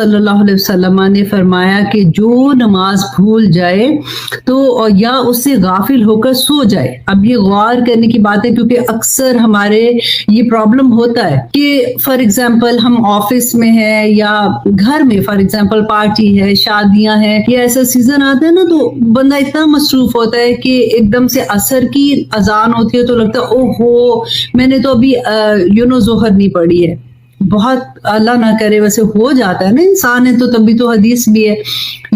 सल्लल्लाहु अलैहि वसल्लम ने फरमाया कि जो नमाज भूल जाए तो या उससे गाफिल होकर सो जाए। अब ये गौर करने की बात है क्योंकि अक्सर हमारे ये प्रॉब्लम होता है कि फॉर एग्जांपल हम ऑफिस में है या घर में फॉर एग्जांपल पार्टी है, शादियां हैं या ऐसा सीजन आता है ना, तो बंदा इतना मसरूफ होता है कि एकदम से असर की अजान होती है तो लगता है ओहो मैंने तो अभी जोहर नहीं पढ़ी है। बहुत अल्लाह ना करे वैसे हो जाता है ना, इंसान है तो तभी तो हदीस भी है।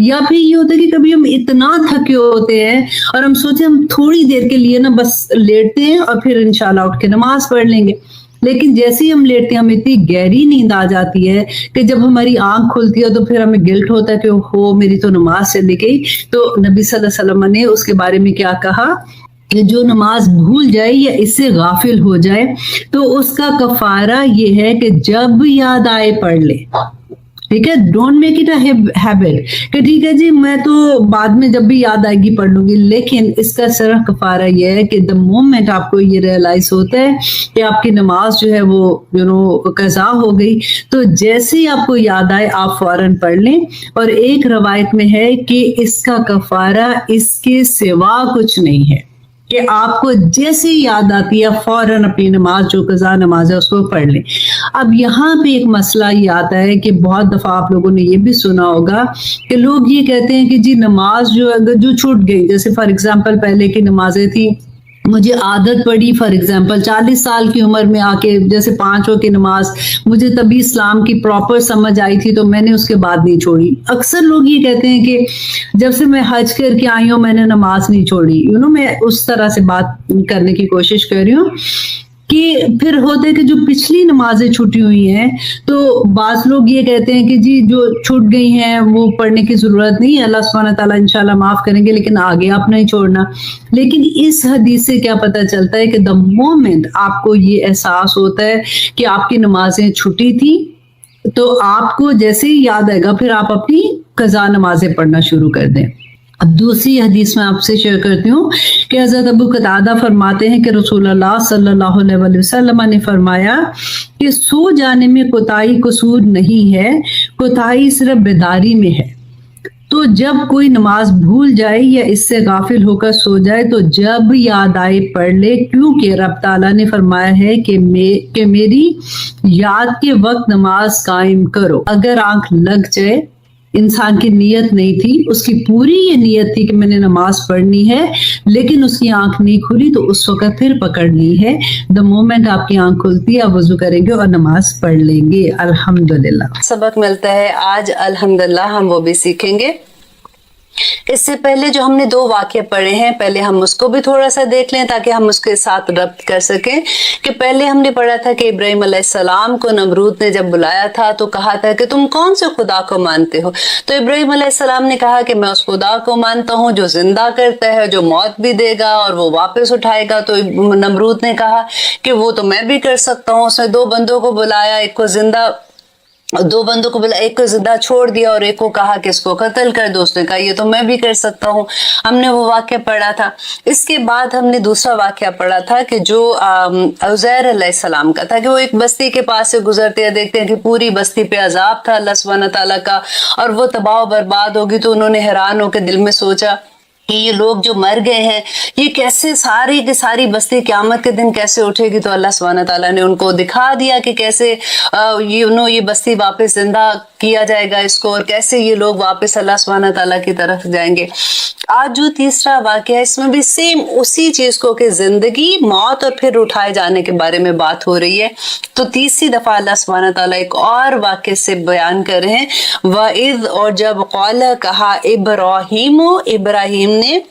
या फिर ये होता है कि कभी हम इतना थके होते हैं और हम सोचे हम थोड़ी देर के लिए ना बस लेटते हैं और फिर इंशाल्लाह उठ के नमाज पढ़ लेंगे, लेकिन जैसे ही हम लेटते हैं हमें इतनी गहरी नींद आ जाती है कि जब हमारी आंख खुलती है तो फिर हमें गिल्ट होता है कि हो मेरी तो नमाज चली गई। तो नबी सल्लल्लाहु अलैहि वसल्लम ने उसके बारे में क्या कहा कि जो नमाज भूल जाए या इससे गाफिल हो जाए तो उसका कफारा ये है कि जब याद आए पढ़ ले। ठीक है, don't make it a habit कि ठीक है जी मैं तो बाद में जब भी याद आएगी पढ़ लूंगी, लेकिन इसका सिर्फ कफारा ये है कि द मोमेंट आपको ये रियलाइज होता है कि आपकी नमाज जो है वो कज़ा हो गई, तो जैसे ही आपको याद आए आप फौरन पढ़ लें। और एक रवायत में है कि इसका कफारा इसके सिवा कुछ नहीं है कि आपको जैसे याद आती है फौरन अपनी नमाज जो कज़ा नमाज है उसको पढ़ लें। अब यहाँ पे एक मसला ये आता है कि बहुत दफा आप लोगों ने ये भी सुना होगा कि लोग ये कहते हैं कि जी नमाज जो छूट गई, जैसे फॉर एग्जांपल पहले की नमाजें थी, मुझे आदत पड़ी फॉर एग्जांपल 40 साल की उम्र में आके जैसे 5 वक्त की नमाज मुझे तभी इस्लाम की प्रॉपर समझ आई थी तो मैंने उसके बाद नहीं छोड़ी। अक्सर लोग ये कहते हैं कि जब से मैं हज करके आई हूँ मैंने नमाज नहीं छोड़ी। मैं उस तरह से बात करने की कोशिश कर रही हूँ कि फिर होते कि जो पिछली नमाजें छूटी हुई हैं तो बाज़ लोग ये कहते हैं कि जी जो छूट गई हैं वो पढ़ने की जरूरत नहीं है, अल्लाह सुब्हानहू व तआला इंशाल्लाह माफ करेंगे, लेकिन आगे आप नहीं छोड़ना। लेकिन इस हदीस से क्या पता चलता है कि द मोमेंट आपको ये एहसास होता है कि आपकी नमाजें छूटी थी तो आपको जैसे ही याद आएगा फिर आप अपनी कज़ा नमाजें पढ़ना शुरू कर दें। अब दूसरी हदीस में आपसे शेयर करती हूँ कि हज़रत अबू कतादा फरमाते हैं कि रसूलुल्लाह सल्लल्लाहु अलैहि वसल्लम ने फरमाया कि सो जाने में कोताही कसूर नहीं है, कोताही सिर्फ बेदारी में है। तो जब कोई नमाज भूल जाए या इससे गाफिल होकर सो जाए तो जब याद आए पढ़ ले, क्योंकि रब ताला ने फरमाया है कि मेरी याद के वक्त नमाज कायम करो। अगर आंख लग जाए, इंसान की नीयत नहीं थी, उसकी पूरी ये नीयत थी कि मैंने नमाज पढ़नी है, लेकिन उसकी आंख नहीं खुली तो उस वक्त फिर पकड़नी है। द मोमेंट आपकी आंख खुलती है आप वजू करेंगे और नमाज पढ़ लेंगे। अल्हम्दुलिल्लाह। सबक मिलता है आज अल्हम्दुलिल्लाह, हम वो भी सीखेंगे। इससे पहले जो हमने 2 वाक़ये पढ़े हैं पहले हम उसको भी थोड़ा सा देख लें ताकि हम उसके साथ रब्त कर सकें। कि पहले हमने पढ़ा था कि इब्राहिम अलैहिस्सलाम को नमरूद ने जब बुलाया था तो कहा था कि तुम कौन से खुदा को मानते हो, तो इब्राहिम अलैहिस्सलाम ने कहा कि मैं उस खुदा को मानता हूँ जो जिंदा करता है, जो मौत भी देगा और वो वापस उठाएगा। तो नमरूद ने कहा कि वो तो मैं भी कर सकता हूँ। उसने 2 बंदों को बुलाया, एक को जिंदा छोड़ दिया और एक को कहा कि इसको कत्ल कर दो। उसने कहा ये तो मैं भी कर सकता हूँ। हमने वो वाक्य पढ़ा था। इसके बाद हमने दूसरा वाक्य पढ़ा था कि जो उज़ैर अलैहिस्सलाम का था कि वो एक बस्ती के पास से गुजरते हैं, देखते हैं कि पूरी बस्ती पे अजाब था अल्लाह सुब्हानहू व तआला का और वो तबाह बर्बाद होगी। तो उन्होंने हैरान होकर दिल में सोचा कि ये लोग जो मर गए हैं ये कैसे सारी की सारी बस्ती क़यामत के दिन कैसे उठेगी। तो अल्लाह सुब्हानहू व तआला ने उनको दिखा दिया कि कैसे ये बस्ती वापस जिंदा किया जाएगा इसको और कैसे ये लोग वापस अल्लाह सुब्हानहू व तआला की तरफ जाएंगे। आज जो तीसरा वाक़या है इसमें भी सेम उसी चीज को कि जिंदगी, मौत और फिर उठाए जाने के बारे में बात हो रही है। तो तीसरी दफा अल्लाह सुब्हानहू व तआला एक और वाक़े से बयान कर रहे हैं, वइज़, और जब क़ाल कहा इब्राहीम ने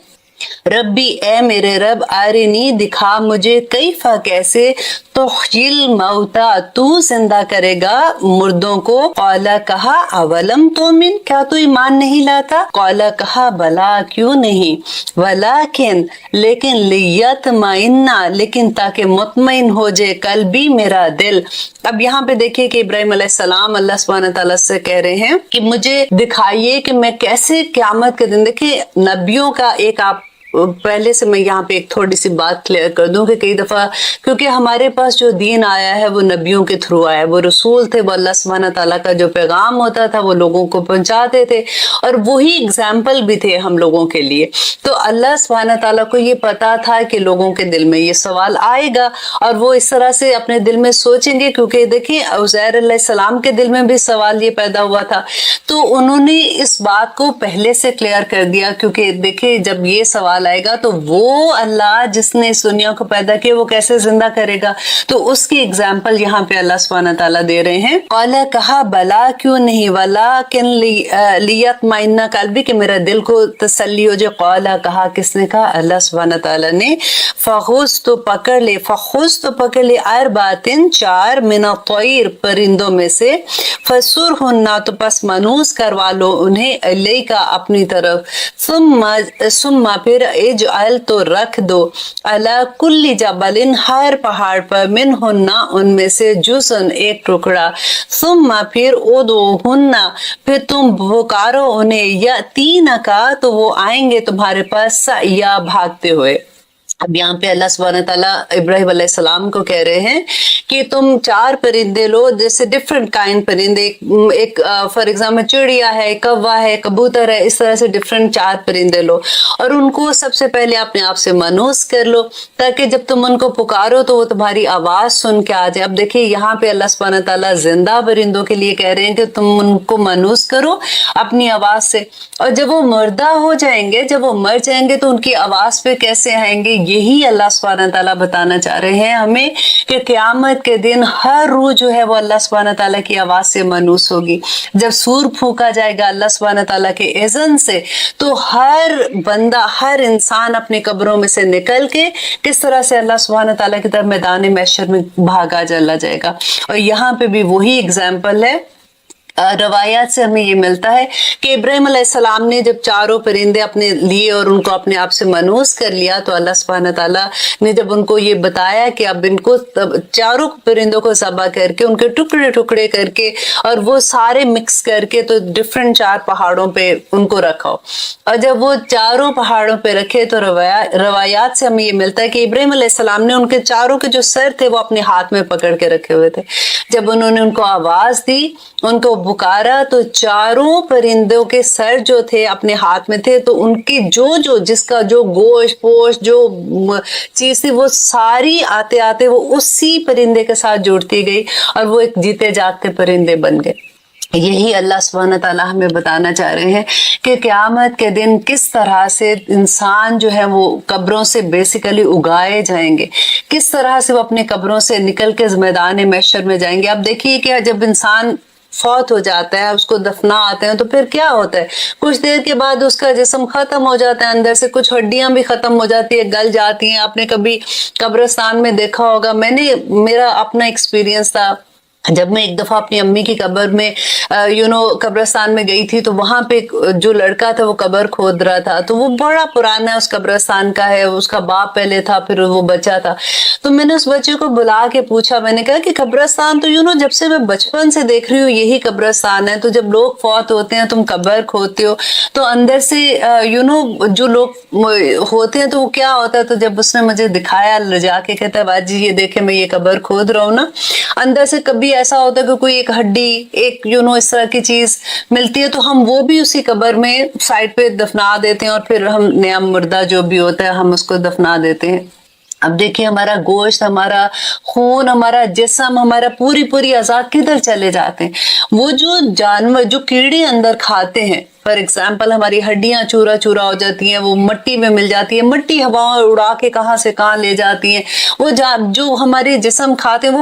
रब्बी ए मेरे रब आरिनी दिखा मुझे कैफा कैसे तुहयिल मौता तू जिंदा करेगा मुर्दों को। कौला कहा अवलम तुमिन क्या तू ईमान नहीं लाता। कौला कहा बला क्यों नहीं, वलाकिन लेकिन लियतमइन्ना लेकिन ताकि मुतमइन हो जाए कल्बी मेरा दिल। अब यहाँ पे देखिए कि इब्राहिम अलैहिस्सलाम अल्लाह सुब्हानहू व तआला से कह रहे हैं कि मुझे दिखाइए कि मैं कैसे क़यामत के दिन, देखिए नबियों का एक आप पहले से मैं यहाँ पे एक थोड़ी सी बात क्लियर कर दूं कि कई दफा क्योंकि हमारे पास जो दीन आया है वो नबियों के थ्रू आया है, वो रसूल थे, वो अल्लाह सुब्हानहू तआला का जो पैगाम होता था वो लोगों को पहुंचाते थे और वही एग्जाम्पल भी थे हम लोगों के लिए। तो अल्लाह सुब्हानहू तआला को ये पता था कि लोगों के दिल में ये सवाल आएगा और वो इस तरह से अपने दिल में सोचेंगे, क्योंकि देखिए उज़ैर अलैहिस्सलाम के दिल में भी सवाल ये पैदा हुआ था। तो उन्होंने इस बात को पहले से क्लियर कर दिया, क्योंकि देखिए जब ये सवाल आएगा तो वो अल्लाह जिसने इस दुनिया को पैदा किया वो कैसे जिंदा करेगा। तो उसकी एग्जाम्पल यहाँ पे अल्लाह सुब्हानहू तआला दे रहे हैं। कौला कहा बला क्यों नहीं, वला किन लियतमइन्ना कल्बी, कि मेरा दिल को तसल्ली हो जाए। कौला कहा, किसने कहा? अल्लाह सुब्हानहू तआला ने। फखुज़ तो पकड़ ले, फखुज़ तो पकड़ ले अरबातिन, 4 मिन तैर, परिंदों में से, फसुरहुन्ना, तो पस मनूस करवा लो उन्हें, इलैका, अपनी तरफ, सुम्मा फिर इजअल, तो रख दो, अला कुल्ली जबलिन, हर पहाड़ पर, मिनहुन्ना, उनमें से, जुज़न, एक टुकड़ा, सुम्मा फिर उदुहुन्ना, फिर तुम पुकारो उन्हें, यातीना का, तो वो आएंगे तुम्हारे पास, सया, भागते हुए। अब यहाँ पे अल्लाह सुब्हानहू तआला इब्राहिम अलैहिस्सलाम को कह रहे हैं कि तुम 4 परिंदे लो, जैसे डिफरेंट काइंड परिंदे, एक फॉर एग्जाम्पल चिड़िया है, कौवा है, कबूतर है, इस तरह से डिफरेंट 4 परिंदे लो और उनको सबसे पहले अपने आप से मनूस कर लो, ताकि जब तुम उनको पुकारो तो वो तुम्हारी आवाज सुन के आ जाए। अब देखिए यहाँ पे अल्लाह सुब्हानहू तआला जिंदा परिंदों के लिए कह रहे हैं कि तुम उनको मनूस करो अपनी आवाज से, और जब वो मुर्दा हो जाएंगे, जब वो मर जाएंगे तो उनकी आवाज पे कैसे आएंगे। यही अल्लाह सुब्हानहू तआला बताना चाह रहे हैं हमें कि क़यामत के दिन हर रूह जो है वो अल्लाह सुब्हानहू तआला की आवाज से मनूस होगी। जब सूर फूका जाएगा अल्लाह सुब्हानहू तआला के इज़्न से, तो हर बंदा, हर इंसान अपनी कब्रों में से निकल के किस तरह से अल्लाह सुब्हानहू तआला की तरफ मैदान महशर में भागा चला जाएगा। और यहाँ पे भी वही एग्जाम्पल है। रवायात से हमें ये मिलता है कि इब्राहिम अलैहिस्सलाम ने जब 4 परिंदे अपने लिए और उनको अपने आप से मनूस कर लिया, तो अल्लाह सुब्हानहू तआला ने जब उनको ये बताया कि अब इनको 4 परिंदों को ज़बह करके, उनके टुकड़े टुकड़े करके और वो सारे मिक्स करके तो डिफरेंट 4 पहाड़ों पे उनको रखो। और जब वो 4 पहाड़ों पे रखे तो रवायात से हमें ये मिलता है कि इब्राहिम अलैहिस्सलाम ने उनके 4 के जो सर थे वो अपने हाथ में पकड़ के रखे हुए थे। जब उन्होंने उनको आवाज दी, उनको पुकारा, तो 4 परिंदों के सर जो थे अपने हाथ में थे, तो उनकी जो जिसका जो गोश्त पोश जो चीज थी वो सारी आते आते वो उसी परिंदे के साथ जुड़ती गई और वो एक जीते जागते परिंदे बन गए। यही अल्लाह सुब्हानहू तआला हमें बताना चाह रहे हैं कि क़यामत के दिन किस तरह से इंसान जो है वो कब्रों से बेसिकली उगाए जाएंगे, किस तरह से वो अपने कब्रों से निकल के मैदान महशर में जाएंगे। अब देखिए कि जब इंसान फौत हो जाता है, उसको दफना आते हैं, तो फिर क्या होता है, कुछ देर के बाद उसका जिस्म खत्म हो जाता है, अंदर से कुछ हड्डियां भी खत्म हो जाती है, गल जाती हैं। आपने कभी कब्रिस्तान में देखा होगा, मेरा अपना एक्सपीरियंस था, जब मैं एक दफा अपनी अम्मी की कब्र में कब्रिस्तान में गई थी, तो वहां पे जो लड़का था वो कब्र खोद रहा था, तो वो बड़ा पुराना उस कब्रिस्तान का है, उसका बाप पहले था, फिर वो बच्चा था। तो मैंने उस बच्चे को बुला के पूछा, मैंने कहा कि कब्रिस्तान तो जब से मैं बचपन से देख रही हूँ यही कब्रिस्तान है, तो जब लोग फौत होते हैं तुम कब्र खोदते हो, तो अंदर से जो लोग होते हैं तो वो क्या होता है। तो जब उसने मुझे दिखाया ले जाके, कहता है बाजी ये देखे मैं ये कब्र खोद रहा हूँ ना, अंदर से कभी ऐसा होता है कि कोई एक हड्डी, एक इस तरह की चीज मिलती है, तो हम वो भी उसी कब्र में साइड पे दफना देते हैं और फिर हम नया मुर्दा जो भी होता है हम उसको दफना देते हैं। अब देखिए हमारा गोश्त, हमारा खून, हमारा जिस्म, हमारा पूरी अज़ा किधर चले जाते हैं। वो जो जानवर, जो कीड़े अंदर खाते हैं, फॉर एग्जाम्पल हमारी हड्डियां चूरा चूरा हो जाती हैं, वो मिट्टी में मिल जाती है, मिट्टी हवाओं उड़ा के कहाँ से कहाँ ले जाती हैं। वो जो हमारे जिस्म खाते हैं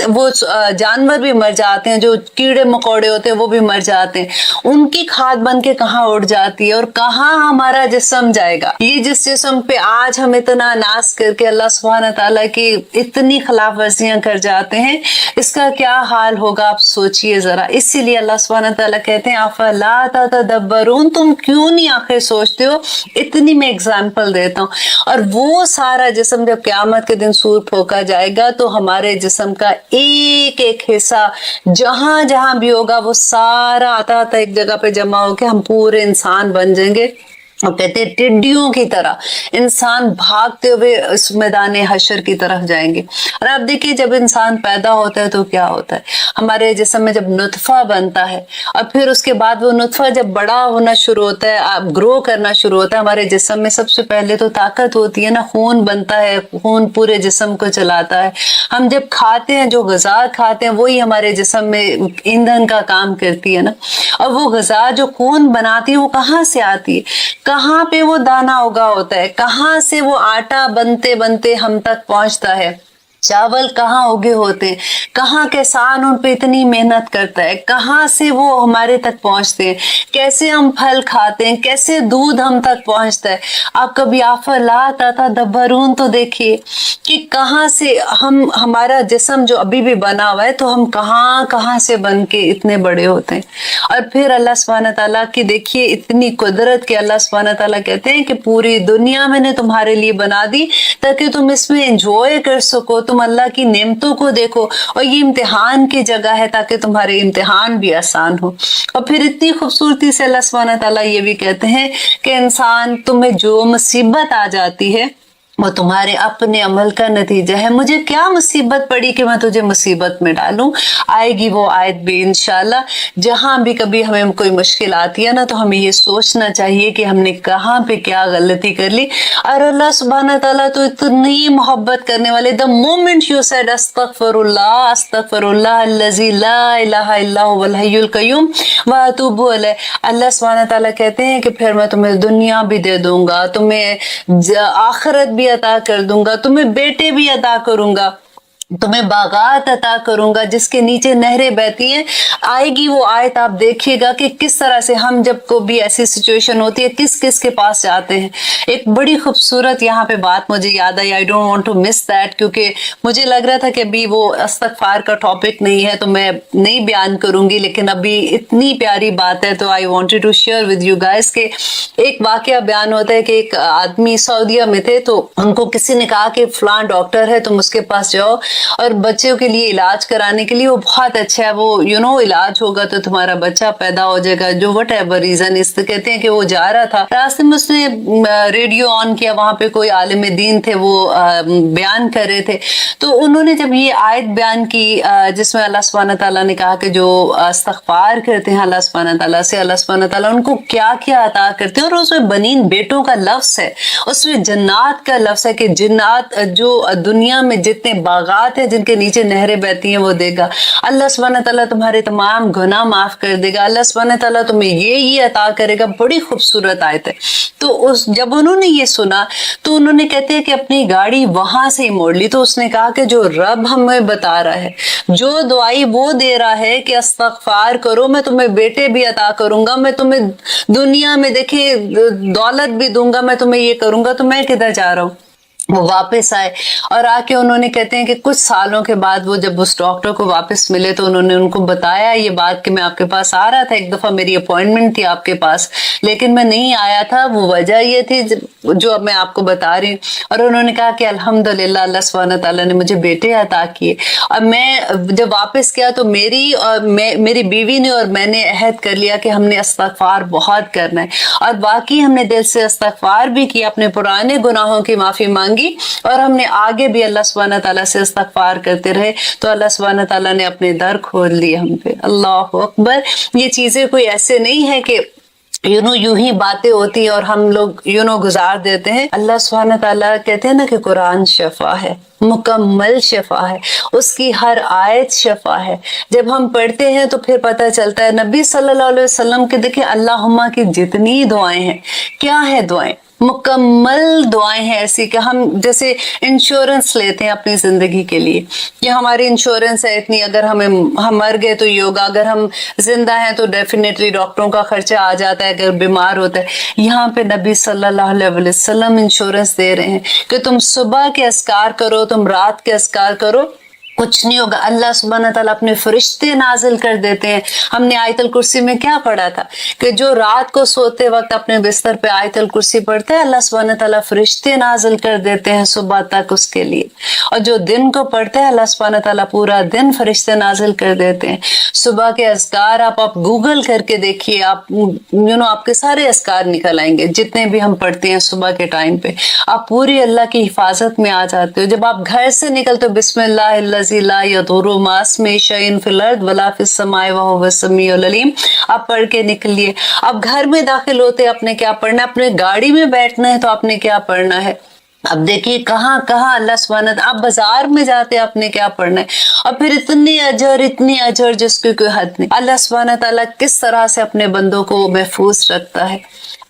वो जानवर भी मर जाते हैं, जो कीड़े मकोड़े होते हैं वो भी मर जाते हैं, उनकी खाद बन के कहाँ उड़ जाती है और कहाँ हमारा जिस्म जाएगा। ये जिस जिस्म पे आज हम इतना नाश करके अल्लाह सुब्हानहू तआला की इतनी खिलाफ वर्जियां कर जाते हैं, इसका क्या हाल होगा आप सोचिए जरा। इसीलिए अल्लाह सुब्हानहू तआला कहते हैं अफला तदब्बरून, तुम क्यों नहीं आखिर सोचते हो। इतनी मैं एग्जाम्पल देता हूँ। और वो सारा जिस्म जब क़यामत के दिन सूर फूका जाएगा, तो हमारे जिस्म का एक एक हिस्सा जहां जहां भी होगा वो सारा आता एक जगह पे जमा होकर हम पूरे इंसान बन जाएंगे। اور کہتے ہیں ٹڈیوں کی طرح انسان بھاگتے ہوئے اس میدان حشر کی طرف جائیں گے۔ اور آپ دیکھیے جب انسان پیدا ہوتا ہے تو کیا ہوتا ہے، ہمارے جسم میں جب نطفہ بنتا ہے اور پھر اس کے بعد وہ نطفہ جب بڑا ہونا شروع ہوتا ہے، گرو کرنا شروع ہوتا ہے، ہمارے جسم میں سب سے پہلے تو طاقت ہوتی ہے نا، خون بنتا ہے، خون پورے جسم کو چلاتا ہے۔ ہم جب کھاتے ہیں، جو غذا کھاتے ہیں وہی ہمارے جسم میں ایندھن کا کام کرتی ہے نا، اور وہ غذا جو خون بناتی ہے وہ کہاں سے آتی ہے، کہاں پہ وہ دانہ اگا ہوتا ہے، کہاں سے وہ آٹا بنتے بنتے ہم تک پہنچتا ہے، چاول کہاں اگے ہوتے ہیں، کہاں کسان ان پہ اتنی محنت کرتا ہے، کہاں سے وہ ہمارے تک پہنچتے ہیں، کیسے ہم پھل کھاتے ہیں، کیسے دودھ ہم تک پہنچتا ہے۔ آپ کبھی آفلات آتا دبرون تو دیکھیے کہ کہاں سے ہمارا جسم جو ابھی بھی بنا ہوا ہے تو ہم کہاں سے بن کے اتنے بڑے ہوتے ہیں۔ اور پھر اللہ سبحانہ تعالیٰ کی دیکھیے اتنی قدرت کہ اللہ سبحانہ تعالیٰ کہتے ہیں کہ پوری دنیا میں نے تمہارے لیے بنا دی تاکہ تم اس میں انجوائے کر سکو، تم اللہ کی نعمتوں کو دیکھو، اور یہ امتحان کی جگہ ہے تاکہ تمہارے امتحان بھی آسان ہو۔ اور پھر اتنی خوبصورتی سے اللہ سبحانہ تعالیٰ یہ بھی کہتے ہیں کہ انسان تمہیں جو مصیبت آ جاتی ہے وہ تمہارے اپنے عمل کا نتیجہ ہے، مجھے کیا مصیبت پڑی کہ میں تجھے مصیبت میں ڈالوں۔ آئے گی وہ آیت بھی انشاءاللہ۔ جہاں بھی کبھی ہمیں کوئی مشکل آتی ہے نا تو ہمیں یہ سوچنا چاہیے کہ ہم نے کہاں پہ کیا غلطی کر لی، اور اللہ سبحانہ تعالیٰ تو اتنی محبت کرنے والے، the moment you said استغفر اللہ الذی لا الہ الا هو الحی القیوم واتوب الیہ، اللہ سبحانہ تعالیٰ کہتے ہیں کہ پھر میں تمہیں دنیا بھی دے دوں گا، تمہیں آخرت بھی عطا کر دوں گا، تمہیں بیٹے بھی عطا کروں گا، تمہیں باغات عطا کروں گا جس کے نیچے نہریں بہتی ہیں۔ آئے گی وہ آیت، آپ دیکھیے گا کہ کس طرح سے ہم جب کو بھی ایسی سچویشن ہوتی ہے کس کس کے پاس جاتے ہیں۔ ایک بڑی خوبصورت یہاں پہ بات مجھے یاد آئی، I don't want to miss that, کیونکہ مجھے لگ رہا تھا کہ ابھی وہ استغفار کا ٹاپک نہیں ہے تو میں نہیں بیان کروں گی، لیکن ابھی اتنی پیاری بات ہے تو I wanted to share with you guys کہ ایک واقعہ بیان ہوتا ہے کہ ایک آدمی سعودیہ میں تھے تو ان کو کسی نے کہا کہ فلاں ڈاکٹر ہے تم اس کے پاس جاؤ اور بچوں کے لیے علاج کرانے کے لیے، وہ بہت اچھا ہے، وہ علاج ہوگا تو تمہارا بچہ پیدا ہو جائے گا، جو وٹ ایور ریزن۔ اس کہتے ہیں کہ وہ جا رہا تھا، راستے میں اس نے ریڈیو آن کیا، وہاں پہ کوئی عالم دین تھے، وہ بیان کر رہے تھے، تو انہوں نے جب یہ آیت بیان کی جس میں اللہ سبحانہ تعالیٰ نے کہا کہ جو استغفار کرتے ہیں اللہ سبحانہ تعالیٰ سے، اللہ سبحانہ تعالیٰ ان کو کیا کیا عطا کرتے ہیں، اور اس میں بنین بیٹوں کا لفظ ہے، اس میں جنات کا لفظ ہے کہ جنات جو دنیا میں جتنے باغات ہیں جن کے نیچے نہریں بہتی ہیں وہ دے گا، اللہ سبحانہ تعالیٰ تمہارے تمام گناہ معاف کر دے گا، اللہ سبحانہ تعالیٰ تمہیں یہ عطا کرے گا۔ بڑی خوبصورت آیت ہے۔ تو جب انہوں نے یہ سنا تو انہوں نے کہتے ہیں کہ اپنی گاڑی وہاں سے ہی موڑ لی، تو اس نے کہا کہ جو رب ہمیں بتا رہا ہے، جو دعائی وہ دے رہا ہے کہ استغفار کرو، میں تمہیں بیٹے بھی عطا کروں گا، میں تمہیں دنیا میں دیکھیں دولت بھی دوں گا، میں تمہیں یہ کروں گا، تو میں کدھر جا رہا ہوں۔ وہ واپس آئے اور آ کے انہوں نے کہتے ہیں کہ کچھ سالوں کے بعد وہ جب اس ڈاکٹر کو واپس ملے تو انہوں نے ان کو بتایا یہ بات کہ میں آپ کے پاس آ رہا تھا، ایک دفعہ میری اپوائنٹمنٹ تھی آپ کے پاس لیکن میں نہیں آیا تھا، وہ وجہ یہ تھی جو اب میں آپ کو بتا رہی ہوں۔ اور انہوں نے کہا کہ الحمدللہ اللہ سبحانہ تعالیٰ نے مجھے بیٹے عطا کیے، اور میں جب واپس گیا تو میری بیوی نے اور میں نے عہد کر لیا کہ ہم نے استغفار بہت کرنا ہے، اور باقی ہم نے دل سے استغفار بھی کیا، اپنے پرانے گناہوں کی معافی مانگی، اور ہم نے آگے بھی اللہ سبحانہ تعالیٰ سے استغفار کرتے رہے، تو اللہ سبحانہ تعالیٰ نے اپنے در کھول لیے ہم پہ۔ اللہ اکبر۔ یہ چیزیں کوئی ایسے نہیں ہے کہ یوں ہی باتیں ہوتی ہیں اور ہم لوگ گزار دیتے ہیں۔ اللہ سبحانہ تعالیٰ کہتے ہیں نا کہ قرآن شفا ہے، مکمل شفا ہے، اس کی ہر آیت شفا ہے۔ جب ہم پڑھتے ہیں تو پھر پتہ چلتا ہے نبی صلی اللہ علیہ وسلم کے دیکھیں اللہم کی جتنی دعائیں ہیں، کیا ہے دعائیں؟ مکمل دعائیں ہیں ایسی کہ ہم جیسے انشورنس لیتے ہیں اپنی زندگی کے لیے کہ ہماری انشورنس ہے اتنی، اگر ہم مر گئے تو یہ ہوگا، اگر ہم زندہ ہیں تو ڈیفینیٹلی ڈاکٹروں کا خرچہ آ جاتا ہے، اگر بیمار ہوتا ہے۔ یہاں پہ نبی صلی اللہ علیہ وسلم انشورنس دے رہے ہیں کہ تم صبح کے اذکار کرو، تم رات کے اذکار کرو، कुछ नहीं होगा। अल्लाह सुब्हानहू तआला अपने फरिश्ते नाजिल कर देते हैं। हमने आयतल कुर्सी में क्या पढ़ा था कि जो रात को सोते वक्त अपने बिस्तर पे आयतल कुर्सी पढ़ते हैं, अल्लाह सुब्हानहू तआला फरिश्ते नाजिल कर देते हैं सुबह तक उसके लिए। और जो दिन को पढ़ते हैं, अल्लाह सुब्हानहू तआला पूरा दिन फरिश्ते नाजिल कर देते हैं। सुबह के अज़कार आप गूगल करके देखिए, आप आपके सारे अज़कार निकल आएंगे जितने भी हम पढ़ते हैं सुबह के टाइम पे। आप पूरी अल्लाह की हिफाजत में आ जाते हो। जब आप घर से निकलते हो, बिस्मिल्लाह ला यदुर्रु मा इस्मिही शैउन फिल अर्द वला फिस समाइ व हुवस समीउल अलीम आप पढ़ के निकलिए। अब घर में दाखिल होते आपने क्या पढ़ना है, अपने गाड़ी में बैठना है तो आपने क्या पढ़ना है। अब देखिए कहाँ कहाँ अल्लाह सुब्हानहू, आप बाजार में जाते आपने क्या पढ़ना है। और फिर इतनी अजर जिसकी कोई हद नहीं। अल्लाह सुब्हानहू तआला किस तरह से अपने बंदों को महफूज रखता है।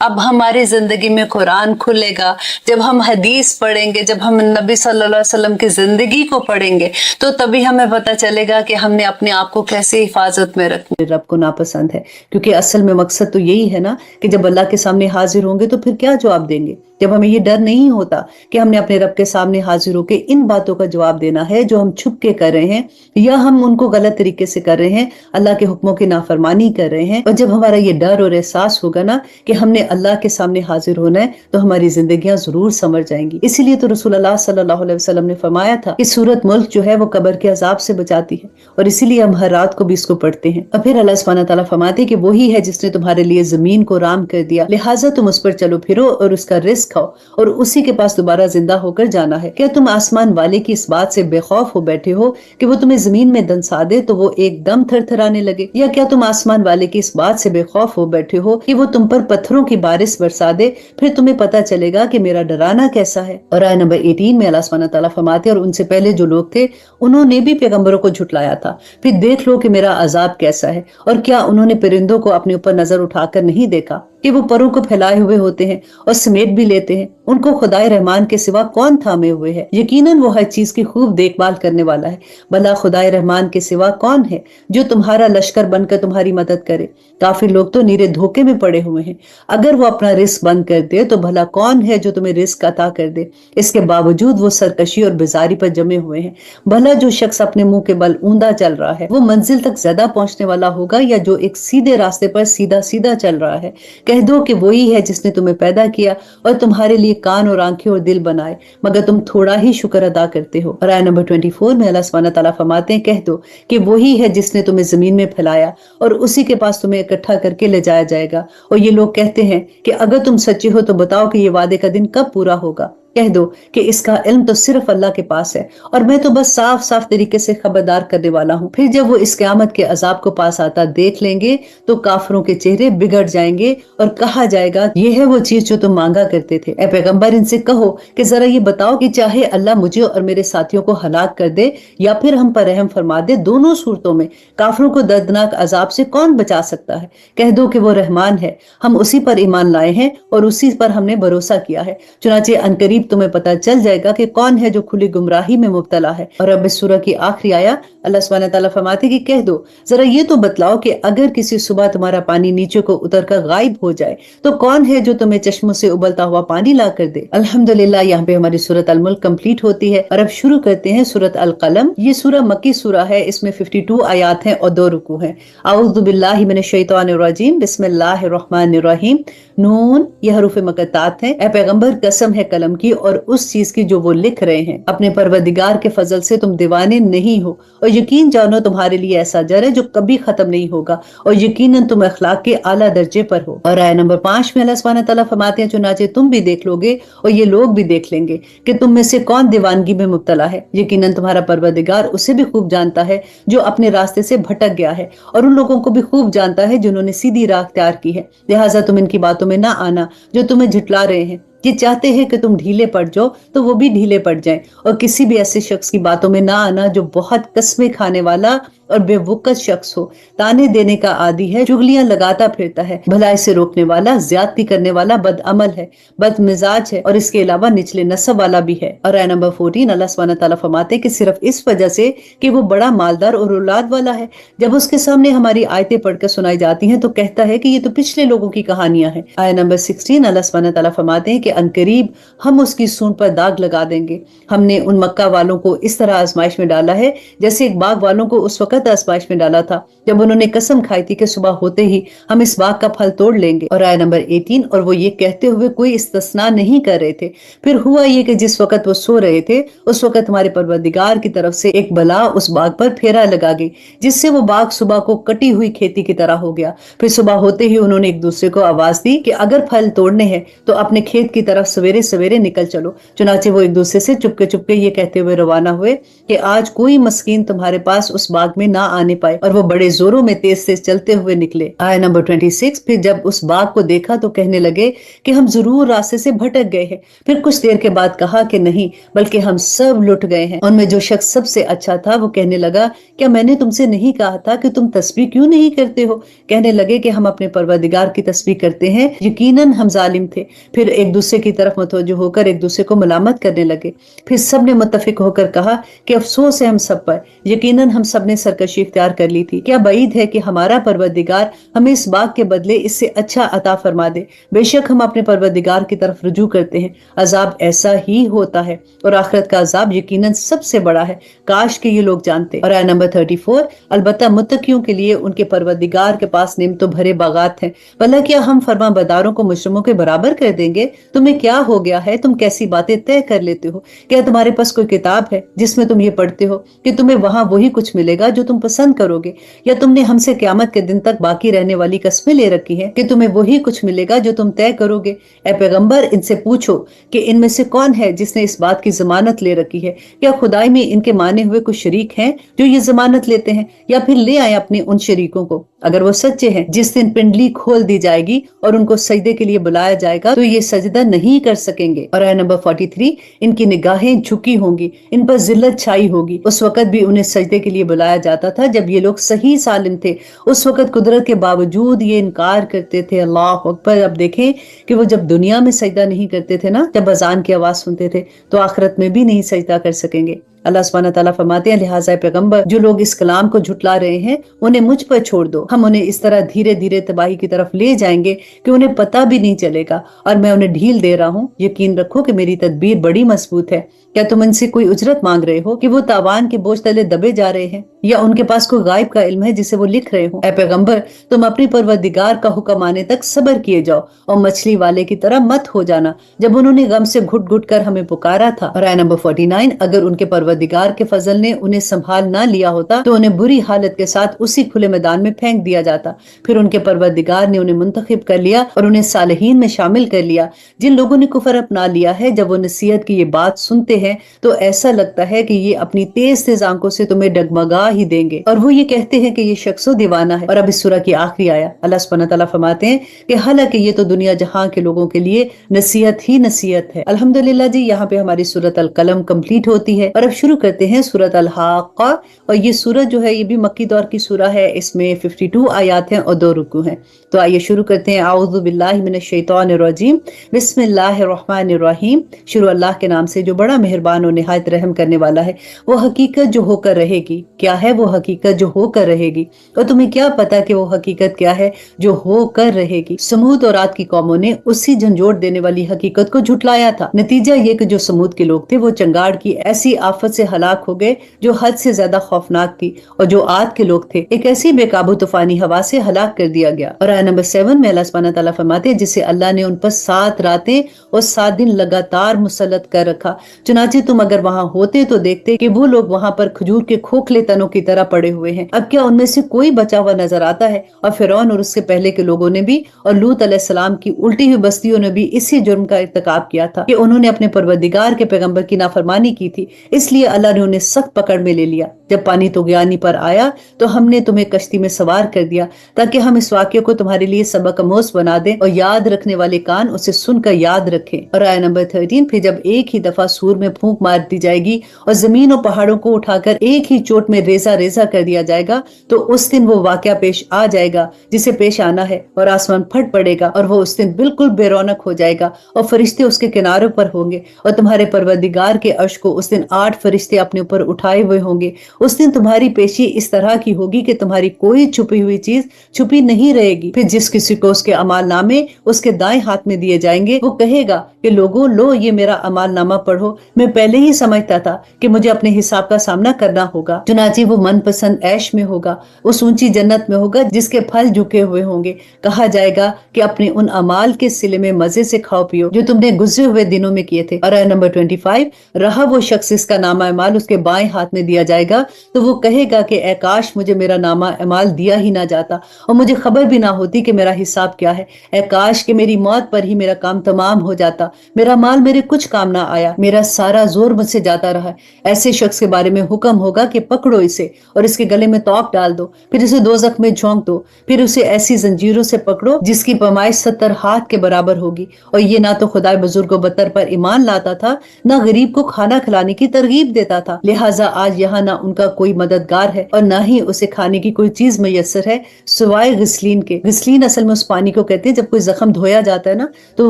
अब हमारी जिंदगी में कुरान खुलेगा, जब हम हदीस पढ़ेंगे, जब हम नबी सल्लल्लाहु अलैहि वसल्लम की जिंदगी को पढ़ेंगे, तो तभी हमें पता चलेगा कि हमने अपने आप को कैसे हिफाजत में रखना। रब को नापसंद है, क्योंकि असल में मकसद तो यही है ना कि जब अल्लाह के सामने हाजिर होंगे तो फिर क्या जवाब देंगे। जब हमें ये डर नहीं होता कि हमने अपने रब के सामने हाजिर होकर इन बातों का जवाब देना है जो हम छुप के कर रहे हैं या हम उनको गलत तरीके से कर रहे हैं, अल्लाह के हुक्मों की नाफरमानी कर रहे हैं। और जब हमारा ये डर और एहसास होगा ना कि हमने अल्लाह के सामने हाजिर होना है, तो हमारी जिंदगियां जरूर संवर जाएंगी। इसीलिए तो रसूलुल्लाह सल्लल्लाहु अलैहि वसल्लम ने फरमाया था कि सूरत मुल्क जो है वो कब्र के अजाब से बचाती है, और इसीलिए हम हर रात को भी इसको पढ़ते हैं। और फिर अल्लाह सुब्हानहू तआला फरमाते हैं कि वही है जिसने तुम्हारे लिए जमीन को राम कर दिया, लिहाजा तुम उस पर चलो फिरो और उसका रिस्क खाओ और उसी के पास दोबारा जिंदा होकर जाना है। क्या तुम आसमान वाले की इस बात से बेखौफ हो बैठे हो कि वो तुम्हें जमीन में दंसा दे तो वो एकदम थरथराने लगे, या क्या तुम आसमान वाले की इस बात से बेखौफ हो बैठे हो कि वो तुम पर पत्थरों की बारिश बरसा दे, फिर तुम्हें पता चलेगा कि मेरा डराना कैसा है। और आयत नंबर 18 में अल्लाह सुब्हानहू तआला फरमाते हैं, और उनसे पहले जो लोग थे उन्होंने भी पैगंबरों को झुटलाया था, फिर देख लो कि मेरा अजाब कैसा है। और क्या उन्होंने परिंदों को अपने ऊपर नजर उठाकर नहीं देखा कि वो परों को फैलाए हुए होते हैं और समेट भी लेते हैं, उनको खुदाए रहमान के सिवा कौन थामे हुए है। यकीनन वो हर चीज की खूब देखभाल करने वाला है। भला खुदाए रहमान के सिवा कौन है जो तुम्हारा लश्कर बनकर तुम्हारी मदद करे। काफी लोग तो नीरे धोखे में पड़े हुए हैं। अगर वो अपना रिस्क बंद कर दे तो भला कौन है जो तुम्हें रिस्क अता कर दे। इसके बावजूद वो सरकशी और बेजारी पर जमे हुए हैं। भला जो शख्स अपने मुंह के बल ऊंधा चल रहा है वो मंजिल तक ज्यादा पहुंचने वाला होगा, या जो एक सीधे रास्ते पर सीधा सीधा चल रहा है। कह दो कि वही है जिसने तुम्हें पैदा किया और तुम्हारे लिए कान और आंखें और दिल बनाए, मगर तुम थोड़ा ही शुक्र अदा करते हो। और आयत नंबर 24 में अल्लाह सुब्हानहू तआला फरमाते हैं, कह दो कि वही है जिसने तुम्हें जमीन में फैलाया और उसी के पास तुम्हें इकट्ठा करके ले जाया जाएगा। और ये लोग कहते हैं कि अगर तुम सच्चे हो तो बताओ कि ये वादे का दिन कब पूरा होगा। कह दो कि इसका इल्म तो सिर्फ अल्लाह के पास है और मैं तो बस साफ साफ तरीके से खबरदार करने वाला हूँ। फिर जब वो इस क़यामत के अजाब को पास आता देख लेंगे तो काफरों के चेहरे बिगड़ जाएंगे और कहा जाएगा, ये है वो चीज जो तुम मांगा करते थे। ए पैगंबर, इनसे कहो कि जरा ये बताओ कि चाहे अल्लाह मुझे और मेरे साथियों को हलाक कर दे या फिर हम पर रहम फरमा दे, दोनों सूरतों में काफरों को दर्दनाक अजाब से कौन बचा सकता है। कह दो कि वो रहमान है, हम उसी पर ईमान लाए हैं और उसी पर हमने भरोसा किया है। चुनाचे अनकरीब तुम्हें पता चल जाएगा कि कौन है जो खुली गुमराही में मुब्तला है। और अब इस सूरह की आखिरी आया अल्लाह सुब्हानहू तआला फरमाते कि कह दो जरा ये तो बतलाओ कि अगर किसी सुबह तुम्हारा पानी नीचे को उतरकर गायब हो जाए तो कौन है जो तुम्हें चश्मों से उबलता हुआ पानी ला कर दे। अल्हम्दुलिल्लाह, यहाँ पे हमारी सूरत अल मुल्क कंप्लीट होती है और अब शुरू करते हैं सूरत अल कलम। ये सूरह मक्की सूरह है, इसमें 52 आयात हैं और 2 रुकू हैं। औज़ु बिल्लाहि मिनश शैतानिर रजीम, बिस्मिल्लाहिर रहमानिर रहीम। नून, ये हरूफ मक़त्तात हैं। ए पैगंबर, कसम है कलम की और उस चीज की जो वो लिख रहे हैं। अपने परवरदिगार के फजल से तुम दीवाने नहीं हो और यकीन जानो तुम्हारे लिए ऐसा अजर है जो कभी खत्म नहीं होगा और यकीनन तुम अखलाक के आला दर्जे पर हो। और आयत नंबर 5 में अल्लाह सुब्हानहू तआला फरमाते हैं, चुनाचे तुम भी देख लोगे और ये लोग भी देख लेंगे कि तुम में से कौन दीवानगी में मुब्तला है। यकीनन तुम्हारा परवरदिगार उसे भी खूब जानता है जो अपने रास्ते से भटक गया है और उन लोगों को भी खूब जानता है जिन्होंने सीधी राह अख्तियार की है। लिहाजा तुम इनकी बातों में ना आना जो तुम्हें झुटला रहे हैं। ये चाहते हैं कि तुम ढीले पड़ जाओ तो वो भी ढीले पड़ जाएं। और किसी भी ऐसे शख्स की बातों में ना आना जो बहुत कस्में खाने वाला और बेवकूफ शख्स हो, ताने देने का आदी है, चुगलियां लगाता फिरता है, भलाई से रोकने वाला, ज्यादती करने वाला, बदअमल है, बदमिजाज है और इसके अलावा निचले नस्ब वाला भी है। और आयत नंबर 14 अल्लाह सुब्हानहू तआला फरमाते कि सिर्फ इस वजह से कि वो बड़ा मालदार और औलाद वाला है, जब उसके सामने हमारी आयतें पढ़कर सुनाई जाती हैं तो कहता है कि ये तो पिछले लोगों की कहानियां हैं। आयत नंबर 16 अल्लाह सुब्हानहू तआला फरमाते हैं कि अनकरीब हम उसकी सूंड पर दाग लगा देंगे। हमने उन मक्का वालों को इस तरह आजमाइश में डाला है जैसे एक बाग वालों को उस वक्त आजमाइश में डाला था जब उन्होंने कसम खाई थी कि सुबह होते ही हम इस बाग का फल तोड़ लेंगे। और आयत नंबर 18, और वो ये कहते हुए कोई इस्तिस्ना नहीं कर रहे थे। फिर हुआ ये कि जिस वक्त वो सो रहे थे उस वक्त हमारे परवरदिगार की तरफ से एक बला उस बाग पर फेरा लगा गई, जिससे वो बाग सुबह को कटी हुई खेती की तरह हो गया। फिर सुबह होते ही उन्होंने एक दूसरे को आवाज दी कि अगर फल तोड़ने हैं तो अपने खेत की तरफ सवेरे सवेरे निकल चलो। चुनाचे वो एक दूसरे से चुपके चुपके ये कहते हुए रवाना हुए कि आज कोई मस्कीन तुम्हारे पास उस बाग में ना आने पाए, और वो बड़े जोरों में तेज तेज चलते हुए निकले। आयत नंबर 26, फिर जब उस बाग को देखा तो कहने लगे कि हम जरूर रास्ते से भटक गए हैं। फिर कुछ देर के बाद कहा कि नहीं, बल्कि हम सब लुट गए हैं। उनमें जो शख्स सबसे अच्छा था वो कहने लगा, क्या मैंने तुमसे नहीं कहा था कि तुम तस्बीह क्यों नहीं करते हो? कहने लगे कि हम अपने परवरदिगार की तस्बीह करते हैं, यकीनन हम जालिम थे। फिर एक दूसरे की तरफ मुतवज्जो होकर एक दूसरे को मलामत करने लगे। फिर सबने मुत्तफिक होकर कहा कि अफसोस है हम सब पर, यकीनन हम सब ने सरकशी इख्तियार कर ली थी। क्या बईद है कि हमारा परवरदिगार हमें इस बाग के बदले इससे अच्छा अता फरमा दे। बेशक हम अपने परवरदिगार की तरफ रुजू करते हैं। अजाब ऐसा ही होता है और आखिरत का अजाब यकीनन सबसे बड़ा है। काश के ये लोग जानते। और आयत नंबर 34, अलबत्ता मुत्तकियों के लिए उनके परवरदिगार के पास नेमतों भरे बागात हैं। भला क्या हम फरमाबरदारों को मुजरिमों के बराबर कर देंगे? तुम्हें क्या हो गया है? तुम कैसी बातें तय कर लेते हो? क्या तुम्हारे पास कोई किताब है जिसमें तुम ये पढ़ते हो कि तुम्हें वहां वही कुछ मिलेगा जो तुम पसंद करोगे? या तुमने हमसे क़यामत के दिन तक बाकी रहने वाली कस्में ले रखी हैं कि तुम्हें वही कुछ मिलेगा जो तुम तय करोगे? ए पैगंबर, इनसे पूछो कि इनमें से कौन है जिसने इस बात की जमानत ले रखी है? क्या खुदाई में इनके माने हुए कुछ शरीक हैं जो ये जमानत लेते हैं? या फिर ले आए अपने उन शरीकों को। अगर वो सच्चे हैं, जिस दिन पिंडली खोल दी जाएगी और उनको सजदे के लिए बुलाया जाएगा तो ये सजदा नहीं कर सकेंगे। और आयत नंबर 43, इनकी निगाहें झुकी होंगी, इन पर जिल्लत छाई होगी। उस वक्त भी उन्हें सजदे के लिए बुलाया जाता था जब ये लोग सही सालिम थे। उस वक्त कुदरत के बावजूद ये इनकार करते थे। अल्लाह अकबर। अब देखें कि वो जब दुनिया में सजदा नहीं करते थे ना, जब अजान की आवाज सुनते थे, तो आखिरत में भी नहीं सजदा कर सकेंगे। अल्लाह सुब्हानहू तआला फरमाते हैं, लिहाजा पैगंबर, जो लोग इस कलाम को झुटला रहे हैं उन्हें मुझ पर छोड़ दो। हम उन्हें इस तरह धीरे धीरे तबाही की तरफ ले जाएंगे कि उन्हें पता भी नहीं चलेगा, और मैं उन्हें ढील दे रहा हूँ। यकीन रखो कि मेरी तदबीर बड़ी मजबूत है। क्या तुम इनसे कोई उजरत मांग रहे हो कि वो तावान के बोझ तले दबे जा रहे हैं, या उनके पास कोई गायब का इल्म है जिसे वो लिख रहे हो? ऐ पैगंबर, तुम अपनी परवरदिगार का हुक्म आने तक सब्र किए जाओ और मछली वाले की तरह मत हो जाना जब उन्होंने गम से घुट घुट कर हमें पुकारा था। और आयत नंबर 49, अगर उनके परवरदिगार के फजल ने उन्हें संभाल ना लिया होता तो उन्हें बुरी हालत के साथ उसी खुले मैदान में फेंक दिया जाता। फिर उनके परवरदिगार ने उन्हें मुंतखब कर लिया और उन्हें सालिहीन में शामिल कर लिया। जिन लोगों ने कुफर अपना लिया है, जब वो नसीहत की ये बात सुनते हैं तो ऐसा लगता है कि ये अपनी तेज तेज आंखों से तुम्हें डगमगा ही देंगे, और वो ये कहते हैं कि ये शख्स दीवाना है। और अब इस सूरह की आखिरी आया, अल्लाह सुब्हानहू तआला फरमाते हैं कि हालांकि ये तो दुनिया जहां के लोगों के लिए नसीहत ही नसीहत है। अल्हम्दुलिल्लाह जी, यहाँ पे हमारी सूरत अल कलम कंप्लीट होती है। और अब शुरू करते हैं सूरत अल हाक़ा। और ये सूरत जो है ये भी मक्की दौर की सूरह है। इसमें 52 आयात हैं और 2 रुकू हैं। तो आइए शुरू करते हैं। आऊज़ु बिल्लाहि मिनश शैतानिर रजीम, बिस्मिल्लाहिर रहमानिर रहीम। शुरू अल्लाह के नाम से जो बड़ा मेहरबान और निहायत रहम करने वाला है। वो हकीकत जो होकर रहेगी। क्या है वो हकीकत जो होकर रहेगी? और तुम्हें क्या पता कि वो हकीकत क्या है जो होकर रहेगी? समूद और आद की कौमों ने उसी झंझोड़ देने वाली हकीकत को झुटलाया था। नतीजा ये कि जो समूद के लोग थे वो चंगाड़ की ऐसी आफत से हलाक हो गए जो हद से ज्यादा खौफनाक थी, और जो आद के लोग थे एक ऐसी बेकाबू तूफानी हवा से हलाक कर दिया गया। और आयत नंबर 7 में अल्लाह सुब्हानहू तआला फरमाते हैं, जिसे अल्लाह ने उन पर 7 रातें और 7 दिन लगातार मुसल्लत कर रखा। चुनाचे तुम अगर वहां होते तो देखते कि वो लोग वहां पर खजूर के खोखले तनों की तरह पड़े हुए हैं। अब क्या उनमें से कोई बचा हुआ नजर आता है? और फिरौन और उससे पहले के लोगों ने भी, और लूत अलैहिस्सलाम की उल्टी हुई बस्तियों ने भी इसी जुर्म का इर्तिकाब किया था कि उन्होंने अपने परवरदिगार के पैगंबर की नाफरमानी की थी। इसलिए अल्लाह ने उन्हें सख्त पकड़ में ले लिया। जब पानी तुगयानी पर आया तो हमने तुम्हें कश्ती में सवार कर दिया ताकि हम इस वाक्य को तुम्हारे लिए सबक आमोज बना दें, और याद रखने वाले कान उसे सुनकर याद रखें। और आयत नंबर 13, फिर जब एक ही दफा सूर में फूंक मार दी जाएगी और जमीन और पहाड़ों को उठाकर एक ही चोट में रेजा रेजा कर दिया जाएगा, तो उस दिन वो वाकया पेश आ जाएगा जिसे पेश आना है, और आसमान फट पड़ेगा और वो उस दिन बिल्कुल बेरौनक हो जाएगा, और फरिश्ते उसके किनारों पर होंगे, और तुम्हारे परवरदिगार के अर्श को उस दिन 8 फरिश्ते अपने ऊपर उठाए हुए होंगे। उस दिन तुम्हारी पेशी इस तरह की होगी कि तुम्हारी कोई छुपी हुई चीज छुपी नहीं रहेगी। फिर जिस किसी को उसके अमाल नामे उसके दाएं हाथ में दिए जाएंगे, वो कहेगा कि लोगों लो ये मेरा अमाल नामा पढ़ो, मैं पहले ही समझता था कि मुझे अपने हिसाब का सामना करना होगा। चुनांचे वो मनपसंद ऐश में होगा, उस ऊंची जन्नत में होगा जिसके फल झुके हुए होंगे। कहा जाएगा कि अपने उन अमाल के सिले में मजे से खाओ पियो जो तुमने गुजरे हुए दिनों में किए थे। और आयत नंबर 25, रहा वो शख्स इसका नामा अमाल उसके बाएं हाथ में दिया जाएगा तो वो कहेगा कि ऐ काश मुझे मेरा नामा अमाल दिया ही ना जाता और मुझे खबर भी ना होती कि मेरा हिसाब क्या है। ऐ काश कि मेरी मौत पर ही मेरा काम तमाम हो जाता, मेरा माल मेरे कुछ काम ना आया, मेरा सारा जोर मुझसे जाता रहा। ऐसे शख्स के बारे में हुक्म होगा कि पकड़ो इसे और इसके गले में तौक डाल दो, फिर इसे दोज़ख में झोंक दो, फिर उसे ऐसी जंजीरों से पकड़ो जिसकी पैमाइश 70 हाथ के बराबर होगी। और ये ना तो खुदाए बुजुर्ग व बतर पर ईमान लाता था, ना गरीब को खाना खिलाने की तरगीब देता था। लिहाजा आज यहाँ ना उनका कोई मददगार है और ना ही उसे खाने की कोई चीज मैसर है सिवाय गिस्लीन के। गिस्लीन असल में उस पानी को कहते हैं जब कोई जख्म धोया जाता है ना, तो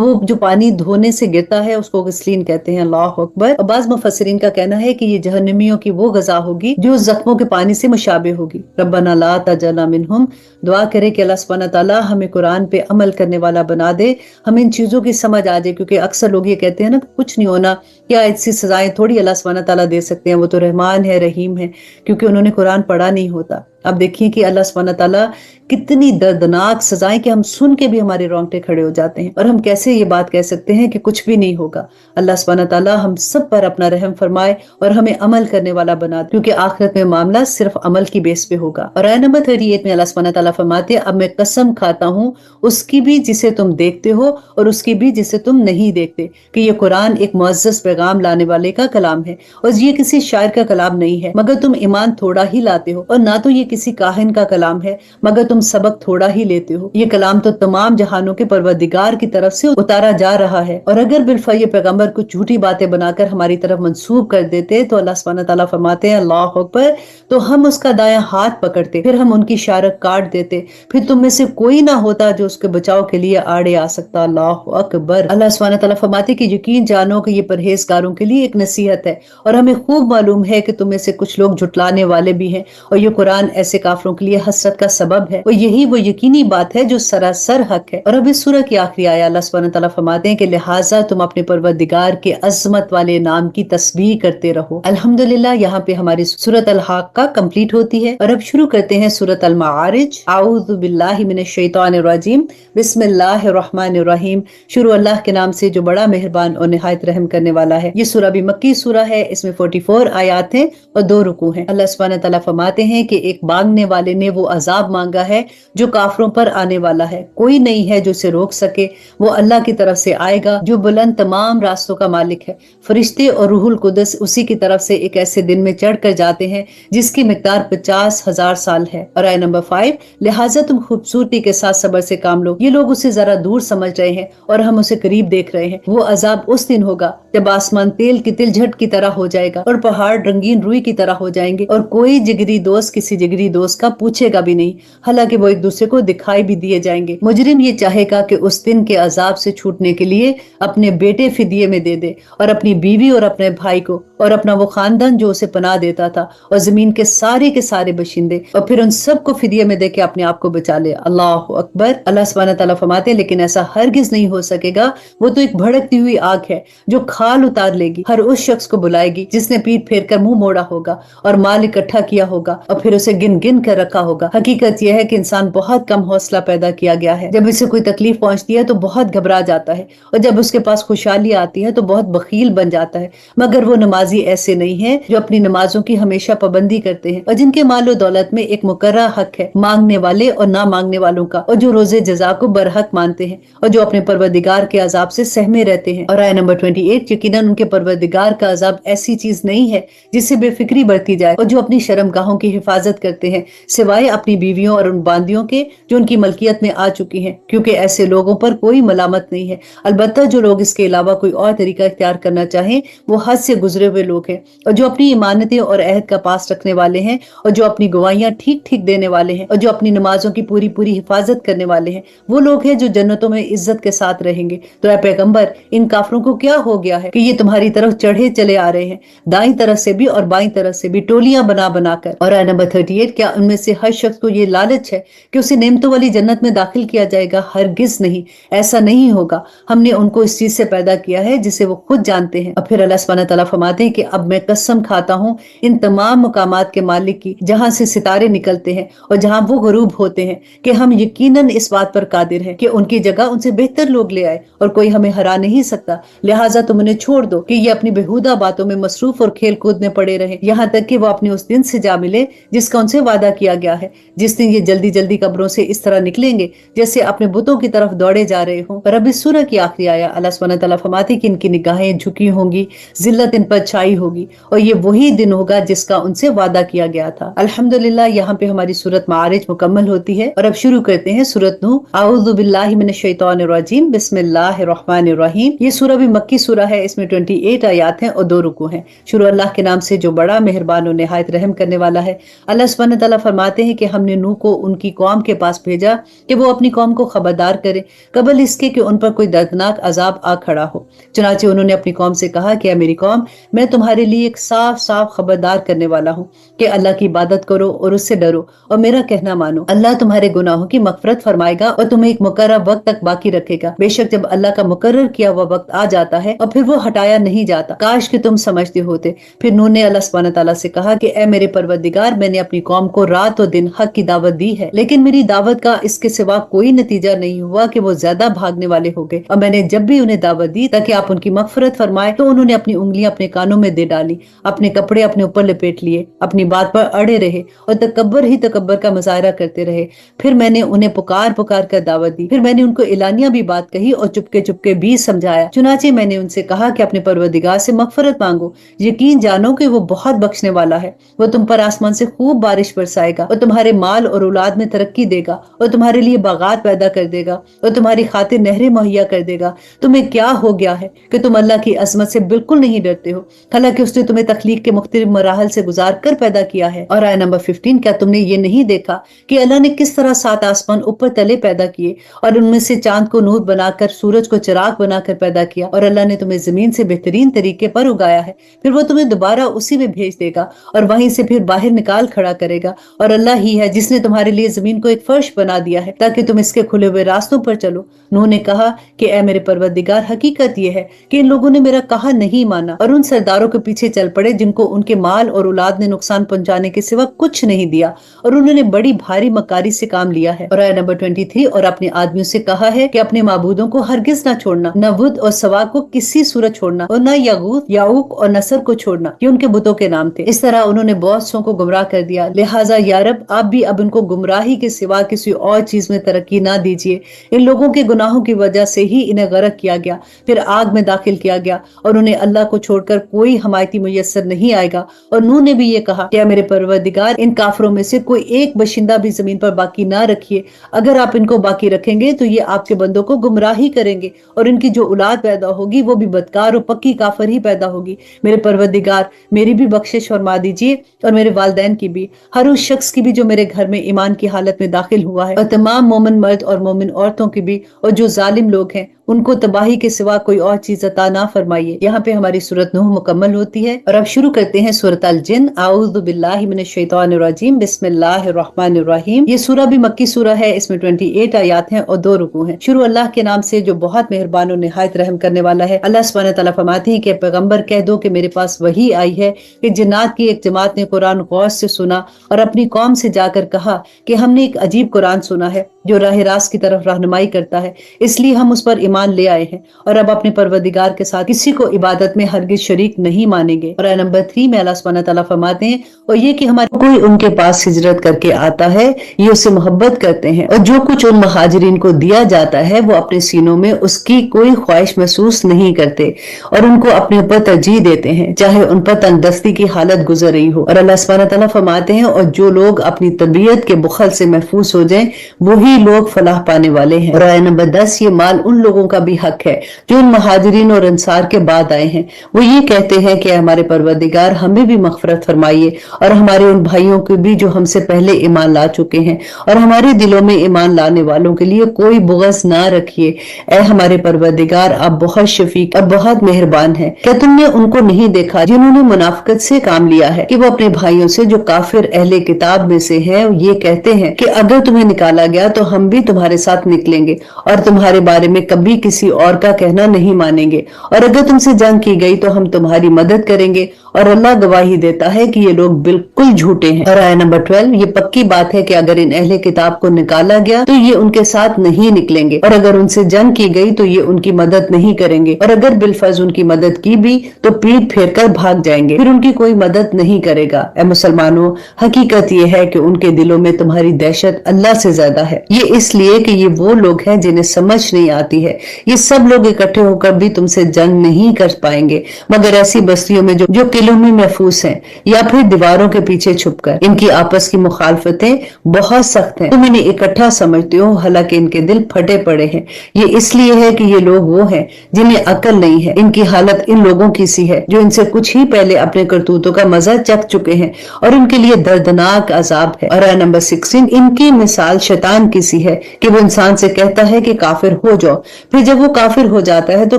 वो जो पानी धोने से गिरता है उसको गिस्लीन कहते हैं। अल्लाह अकबर। और बाज़ मुफस्सिरीन का कहना है कि ये जहन्नमियों की वो गज़ा होगी जो जख्मों के पानी से मुशाबे होगी। रब्बना ला तजअलना मिनहुम। दुआ करे कि अल्लाह सुब्हानहू तआला हमें कुरान पे अमल करने वाला बना दे, हमें इन चीजों की समझ आ जाए। क्योंकि अक्सर लोग ये कहते हैं ना कुछ नहीं होना, क्या ऐसी सजाएं थोड़ी अल्लाह सुब्हानहू तआला दे सकते हैं, वो तो रहमान है रहीम है, क्योंकि उन्होंने कुरान पढ़ा नहीं होता। अब देखिए कि अल्लाह सुब्हानहू तआला कितनी दर्दनाक सजाएं कि हम सुन के भी हमारे रोंगटे खड़े हो जाते हैं। और हम कैसे ये बात कह सकते हैं कि कुछ भी नहीं होगा। अल्लाह सुब्हानहू तआला हम सब पर अपना रहम फरमाए और हमें अमल करने वाला बना दे, क्योंकि आखिरत में मामला सिर्फ अमल की बेस पे होगा। और आयत नंबर 38 में अल्लाह सुब्हानहू तआला फरमाते हैं, अब मैं कसम खाता हूँ उसकी भी जिसे तुम देखते हो और उसकी भी जिसे तुम नहीं देखते, कि ये कुरान एक मुअज़्ज़ज़ पैगाम लाने वाले का कलाम है और ये किसी शायर का कलाम नहीं है, मगर तुम ईमान थोड़ा ही लाते हो। और ना तो ये किसी काहिन का कलाम है, मगर तुम सबक थोड़ा ही लेते हो। ये कलाम तो तमाम जहानों के परवरदिगार की तरफ से उतारा जा रहा है। और अगर बिल्फा ये पैगंबर कुछ झूठी बातें बनाकर हमारी तरफ मंसूब कर देते तो अल्लाह सुब्हानहू तआला फरमाते हैं, अल्लाह अकबर, तो हम उसका दायां हाथ पकड़ते, फिर हम उनकी शारक काट देते, फिर तुम में से कोई ना होता जो उसके बचाव के लिए आड़े आ सकता। अल्लाह अकबर। अल्लाह सुब्हानहू तआला फरमाते कि यकीन जानो कि ये परहेजगारों के लिए एक नसीहत है और हमें खूब मालूम है कि तुम में से कुछ लोग झुटलाने वाले भी हैं और ये कुरान ऐसे काफिरों के लिए हसरत का सबब है। और यही वो यकीनी बात है जो सरासर हक है। और अब इस सूरह की आखिरी आयत अल्लाह सुब्हानहू तआला फरमाते हैं कि लिहाजा तुम अपने परवरदिगार के अज़मत वाले नाम की तस्बीह करते रहो। अल्हम्दुलिल्लाह, यहाँ पे हमारी सूरत अल हाक्का कंप्लीट होती है और अब शुरू करते हैं सूरत अल माआरिज। आऊज़ु बिल्लाहि मिनश शैतानिर रजीम, बिस्मिल्लाहिर रहमानिर रहीम। शुरू अल्लाह के नाम से जो बड़ा मेहरबान और निहायत रहम करने वाला है। ये सूरह भी मक्की सूरह है, इसमें 44 आयत हैं और 2 रुकू हैं। अल्लाह सुब्हानहू तआला फरमाते हैं कि एक मांगने वाले ने वो अजाब मांगा है जो काफिरों पर आने वाला है, कोई नहीं है जो उसे रोक सके। वो अल्लाह की तरफ से आएगा जो बुलंद तमाम रास्तों का मालिक है। फरिश्ते और रूहुल कुदस उसी की तरफ से एक ऐसे दिन में चढ़ कर जाते हैं जिसकी मिकदार 50,000 साल है। और आयत नंबर 5, लिहाजा तुम खूबसूरती के साथ सब्र से काम लो। ये लोग उसे जरा दूर समझ रहे हैं और हम उसे करीब देख रहे हैं। वो अजाब उस दिन होगा जब आसमान तेल की तिलझट की तरह हो जाएगा और पहाड़ रंगीन रुई की तरह हो जाएंगे और कोई जिगरी दोस्त किसी जिगरी दोस्त का पूछेगा भी नहीं, हालांकि वो एक दूसरे को दिखाई भी दिए जाएंगे। मुजरिम ये चाहेगा कि उस दिन के अजाब से छूटने के लिए अपने बेटे फिदिये में दे दे और अपनी बीवी और अपने भाई को और अपना वो खानदान जो उसे पनाह देता था और जमीन के सारे बशिंदे, और फिर उन सबको फिदिये में दे के अपने आप को बचा ले। अल्लाह अकबर। अल्लाह सुब्हानहू तआला फरमाते हैं, लेकिन ऐसा हरगिज नहीं हो सकेगा। वो तो एक भड़कती हुई आग है जो खाल उतार लेगी, हर उस शख्स को बुलाएगी जिसने पीठ फेर कर मुंह मोड़ा होगा और माल इकट्ठा किया होगा और फिर उसे गिन गिन कर रखा होगा। हकीकत यह है कि इंसान बहुत कम हौसला पैदा किया गया है। जब इसे कोई तकलीफ पहुंचती है तो बहुत घबरा जाता है और जब उसके पास खुशहाली आती है तो बहुत बखील बन जाता है। मगर वो नमाजी ऐसे नहीं है जो अपनी नमाजों की हमेशा पाबंदी करते हैं और जिनके मालो दौलत में एक मुकर्रर हक है मांगने वाले और ना मांगने वालों का, और जो रोजे जजा को बरहक मानते हैं और जो अपने परवरदिगार के अजाब से सहमे रहते हैं। और आयत नंबर 28, यकीनन उनके परवरदिगार का अजाब ऐसी चीज नहीं है जिससे बेफिक्री बढ़ती जाए, और जो अपनी शर्मगाहों की हिफाजत करते हैं सिवाय अपनी बीवियों और उन बांदियों के जो उनकी मलकियत में आ चुकी हैं, क्योंकि ऐसे लोगों पर कोई मलामत नहीं है। अलबत्ता जो लोग इसके अलावा कोई और तरीका इख्तियार करना चाहें वो हद से गुजरे ہوئے لوگ ہیں اور جو اپنی امانتیں اور عہد کا پاس رکھنے والے ہیں اور جو اپنی گواہیاں ٹھیک ٹھیک دینے والے ہیں اور جو اپنی نمازوں کی پوری پوری حفاظت کرنے والے ہیں، وہ لوگ ہیں جو جنتوں میں عزت کے ساتھ رہیں گے۔ تو اے پیغمبر، ان کافروں کو کیا ہو گیا ہے کہ یہ تمہاری طرف چڑھے چلے آ رہے ہیں، دائیں طرف سے بھی اور بائیں طرف سے بھی ٹولیاں بنا بنا کر۔ اور آیت نمبر 38، کیا ان میں سے ہر شخص کو یہ لالچ ہے کہ اسے نعمتوں والی جنت میں داخل کیا جائے گا؟ ہرگز نہیں، ایسا نہیں ہوگا۔ ہم نے ان کو اس چیز سے پیدا کیا ہے جسے وہ خود جانتے ہیں۔ اور پھر اللہ سبحانہ تعالیٰ فرماتے ہیں کہ اب میں قسم کھاتا ہوں ان تمام مقامات کے مالک کی جہاں سے ستارے نکلتے ہیں اور جہاں وہ غروب ہوتے ہیں، کہ ہم یقیناً اس بات پر قادر ہیں کہ ان کی جگہ ان سے بہتر لوگ لے آئے اور کوئی ہمیں ہرا نہیں سکتا۔ لہٰذا تم انہیں چھوڑ دو کہ یہ اپنی بےہودہ باتوں میں مصروف اور کھیل کود میں پڑے رہے، یہاں تک کہ وہ اپنے اس دن سے جا ملے جس کا ان سے وعدہ کیا گیا ہے، جس دن یہ جلدی جلدی قبروں سے اس طرح نکلیں گے جیسے اپنے بتوں کی طرف دوڑے جا رہے ہوں۔ اور اب اس سورہ کی آخری آیا اللہ سبحانہ تعالیٰ فرماتے کہ ان کی نگاہیں جھکی ہوں گی، ذلت ان پر چھائی ہوگی، اور یہ وہی دن ہوگا جس کا ان سے وعدہ کیا گیا تھا۔ الحمدللہ، یہاں پہ ہماری سورت معارج مکمل ہوتی ہے اور اب شروع کرتے ہیں سورت نوح۔ اعوذ باللہ من الشیطان الرجیم، بسم اللہ الرحمن الرحیم۔ یہ سورہ بھی مکی سورہ ہے، اس میں 28 آیات ہیں اور 2 رکوع ہیں۔ شروع اللہ کے نام سے جو بڑا مہربان اور نہایت رحم کرنے والا ہے۔ اللہ سبحانہ تعالیٰ فرماتے ہیں کہ ہم نے نوح کو ان کی قوم کے پاس بھیجا کہ وہ اپنی قوم کو خبردار کرے قبل اس کے کہ ان پر کوئی دردناک عذاب آ کھڑا ہو۔ چنانچہ انہوں نے اپنی قوم سے کہا کہ اے میری قوم، میں تمہارے لیے ایک صاف صاف خبردار کرنے والا ہوں کہ اللہ کی عبادت کرو اور اس سے ڈرو اور میرا کہنا مانو۔ اللہ تمہارے گناہوں کی مغفرت فرمائے گا اور تمہیں ایک مقررہ وقت تک باقی رکھے گا۔ بے شک جب اللہ کا مقرر کیا ہوا وقت آ جاتا ہے اور پھر وہ ہٹایا نہیں جاتا، کاش کہ تم سمجھتے ہوتے۔ پھر نوح نے اللہ سبحانہ تعالیٰ سے کہا کہ اے میرے پروردگار، میں نے اپنی قوم کو رات و دن حق کی دعوت دی ہے، لیکن میری دعوت کا اس کے سوا کوئی نتیجہ نہیں ہوا کہ وہ زیادہ بھاگنے والے ہو گئے، اور میں نے جب بھی انہیں دعوت دی تاکہ آپ ان کی مغفرت فرمائے تو انہوں نے اپنی انگلیاں اپنے کانوں میں دے ڈالی، اپنے کپڑے اپنے اوپر لپیٹ لیے، اپنی بات پر اڑے رہے اور تکبر ہی تکبر کا مظاہرہ کرتے رہے۔ پھر میں نے انہیں پکار پکار کر دعوت دی، پھر میں نے ان کو اعلانیہ بھی بات کہی اور چپکے چپکے بھی سمجھایا۔ چنانچہ میں نے ان سے کہا کہ اپنے پروردگار سے مغفرت مانگو، یقین جانو کہ وہ بہت بخشنے والا ہے، وہ تم پر آسمان سے خوب بارش برسائے گا اور تمہارے مال اور اولاد میں ترقی دے گا اور تمہارے لیے باغات پیدا کر دے گا اور تمہاری خاطر نہریں مہیا کر دے گا۔ تمہیں کیا ہو گیا ہے کہ تم اللہ کی عظمت سے بالکل نہیں ڈرتے ہو، حالانکہ اس نے تمہیں تخلیق کے مختلف مراحل سے گزار کر پیدا کیا ہے۔ اور آیت نمبر 15، کیا تم نے یہ نہیں دیکھا کہ اللہ نے کس طرح 7 آسمان اوپر تلے پیدا کیے اور ان میں سے چاند کو نور بنا کر سورج کو چراغ بنا کر پیدا کیا، اور اللہ نے تمہیں زمین سے بہترین طریقے پر اگایا ہے، پھر وہ تمہیں دوبارہ اسی میں بھیج دے گا اور وہیں سے پھر باہر نکال کھڑا کرے گا، اور اللہ ہی ہے جس نے تمہارے لیے زمین کو ایک فرش بنا دیا ہے تاکہ تم اس کے کھلے ہوئے راستوں پر چلو۔ نوح نے کہا کہ اے میرے پروردگار، حقیقت یہ ہے کہ ان لوگوں نے میرا کہا نہیں مانا اور ان سرداروں کے پیچھے چل پڑے جن کو ان کے مال اور اولاد نے نقصان پہنچانے کے سوا کچھ نہیں دیا، اور انہوں نے بڑی بھاری مکاری سے کام لیا ہے۔ اور آیت نمبر 23، اور اپنے آدمیوں سے کہا ہے کہ اپنے معبودوں کو ہرگز نہ چھوڑنا، نہ ود اور سوا کو کسی صورت چھوڑنا، اور نہ یغوث یعوق اور نصر کو چھوڑنا، یہ ان کے بتوں کے نام تھے۔ اس طرح انہوں نے بہت سو کو گمراہ کر دیا، لہٰذا یا رب آپ بھی اب ان کو گمراہی کے سوا کسی اور چیز میں ترقی نہ دیجیے۔ ان لوگوں کے گناہوں کی وجہ سے ہی انہیں غرق کیا گیا، پھر آگ میں داخل کیا گیا، اور انہیں اللہ کو چھوڑ کر کوئی حمایتی میسر نہیں آئے گا۔ اور نوح نے بھی یہ کہا کہ میرے پروردگار، ان کافروں میں سے کوئی ایک باشندہ بھی زمین پر باقی نہ رکھیے، اگر آپ ان کو باقی رکھیں گے تو یہ آپ کے بندوں کو گمراہی کریں گے، اور ان کی جو اولاد پیدا ہوگی وہ بھی بدکار اور پکی کافر ہی پیدا ہوگی۔ میرے پروردگار، میری بھی بخشش فرما دیجیے اور میرے والدین کی بھی، ہر اس شخص کی بھی جو میرے گھر میں ایمان کی حالت میں داخل ہوا ہے، اور تمام مومن مرد اور مومن عورتوں کی بھی، اور جو ظالم لوگ ہیں ان کو تباہی کے سوا کوئی اور چیز عطا نہ فرمائیے۔ یہاں پہ ہماری سورت نوح مکمل ہوتی ہے اور اب شروع کرتے ہیں سورت الجن۔ اعوذ باللہ من الشیطان الرجیم، بسم اللہ الرحمن الرحیم۔ یہ سورہ بھی مکی سورہ ہے، اس میں 28 آیات ہیں اور 2 رکوع ہیں۔ شروع اللہ کے نام سے جو بہت مہربان اور نہایت رحم کرنے والا ہے۔ اللہ سبحانہ تعالیٰ فرماتے ہیں کہ پیغمبر کہہ دو کہ میرے پاس وحی آئی ہے کہ جنات کی ایک جماعت نے قرآن غور سے سنا اور اپنی قوم سے جا کر کہا کہ ہم نے ایک عجیب قرآن سنا ہے جو راہ راست کی طرف رہنمائی کرتا ہے، اس لیے ہم اس پر ایمان لے آئے ہیں اور اب اپنے پروردگار کے ساتھ کسی کو عبادت میں ہرگز شریک نہیں مانیں گے۔ اور نمبر 3 میں اللہ سبحانہ تعالیٰ فرماتے ہیں اور یہ کہ ہمارا کوئی ان کے پاس ہجرت کر کے آتا ہے یہ اسے محبت کرتے ہیں، اور جو کچھ ان مہاجرین کو دیا جاتا ہے وہ اپنے سینوں میں اس کی کوئی خواہش محسوس نہیں کرتے اور ان کو اپنے اوپر ترجیح دیتے ہیں چاہے ان پر تندرستی کی حالت گزر رہی ہو۔ اور اللہ سبحانہ تعالیٰ فرماتے ہیں اور جو لوگ اپنی طبیعت کے بخل سے محفوظ ہو جائیں وہی لوگ فلاح پانے والے ہیں۔ اور آیت نمبر 10 یہ مال ان لوگوں लोगों का भी हक है जो उन महाजिरीन और अंसार के बाद आए हैं। वो ये कहते हैं कि हमारे परवरदिगार हमें भी मग़फ़िरत फरमाइए और हमारे उन भाइयों को भी जो हमसे पहले ईमान ला चुके हैं, और हमारे दिलों में ईमान लाने वालों के लिए कोई बुग़्ज़ ना रखिए। ऐ हमारे परवरदिगार, आप बहुत शफीक और बहुत मेहरबान हैं। क्या तुमने उनको नहीं देखा जिन्होंने मुनाफिकत से काम लिया है कि वो अपने भाइयों से जो काफिर अहले किताब में से हैं ये कहते हैं कि अगर तुम्हें निकाला गया तो हम भी तुम्हारे साथ निकलेंगे और तुम्हारे बारे में कभी किसी और का कहना नहीं मानेंगे, और अगर तुमसे जंग की गई तो हम तुम्हारी मदद करेंगे, और अल्लाह गवाही देता है कि ये लोग बिल्कुल झूठे हैं। और आया नंबर 12, ये पक्की बात है कि अगर इन अहले किताब को निकाला गया तो ये उनके साथ नहीं निकलेंगे, और अगर उनसे जंग की गई तो ये उनकी मदद नहीं करेंगे, और अगर बिलफर्ज उनकी मदद की भी तो पीठ फेर कर भाग जाएंगे, फिर उनकी कोई मदद नहीं करेगा। ऐ मुसलमानों, हकीकत ये है कि उनके दिलों में तुम्हारी दहशत अल्लाह से ज्यादा है। ये इसलिए कि ये वो लोग हैं जिन्हें समझ नहीं आती है। ये सब लोग इकट्ठे होकर भी तुमसे जंग नहीं कर पाएंगे मगर ऐसी बस्तियों में जो किलों में महफूज हैं, या फिर दीवारों के पीछे छुपकर। इनकी आपस की मुखालफतें बहुत सख्त हैं। तुम इन्हें इकट्ठा समझते हो, हालांकि इनके दिल फटे पड़े हैं। ये इसलिए है कि ये लोग वो हैं जिन्हें अकल नहीं है। इनकी हालत इन लोगों की सी है जो इनसे कुछ ही पहले अपने करतूतों का मजा चख चुके हैं, और उनके लिए दर्दनाक अजाब है। और नंबर 16, इनकी मिसाल शैतान की सी है कि वो इंसान से कहता है कि काफिर हो जाओ, फिर जब वो काफिर हो जाता है तो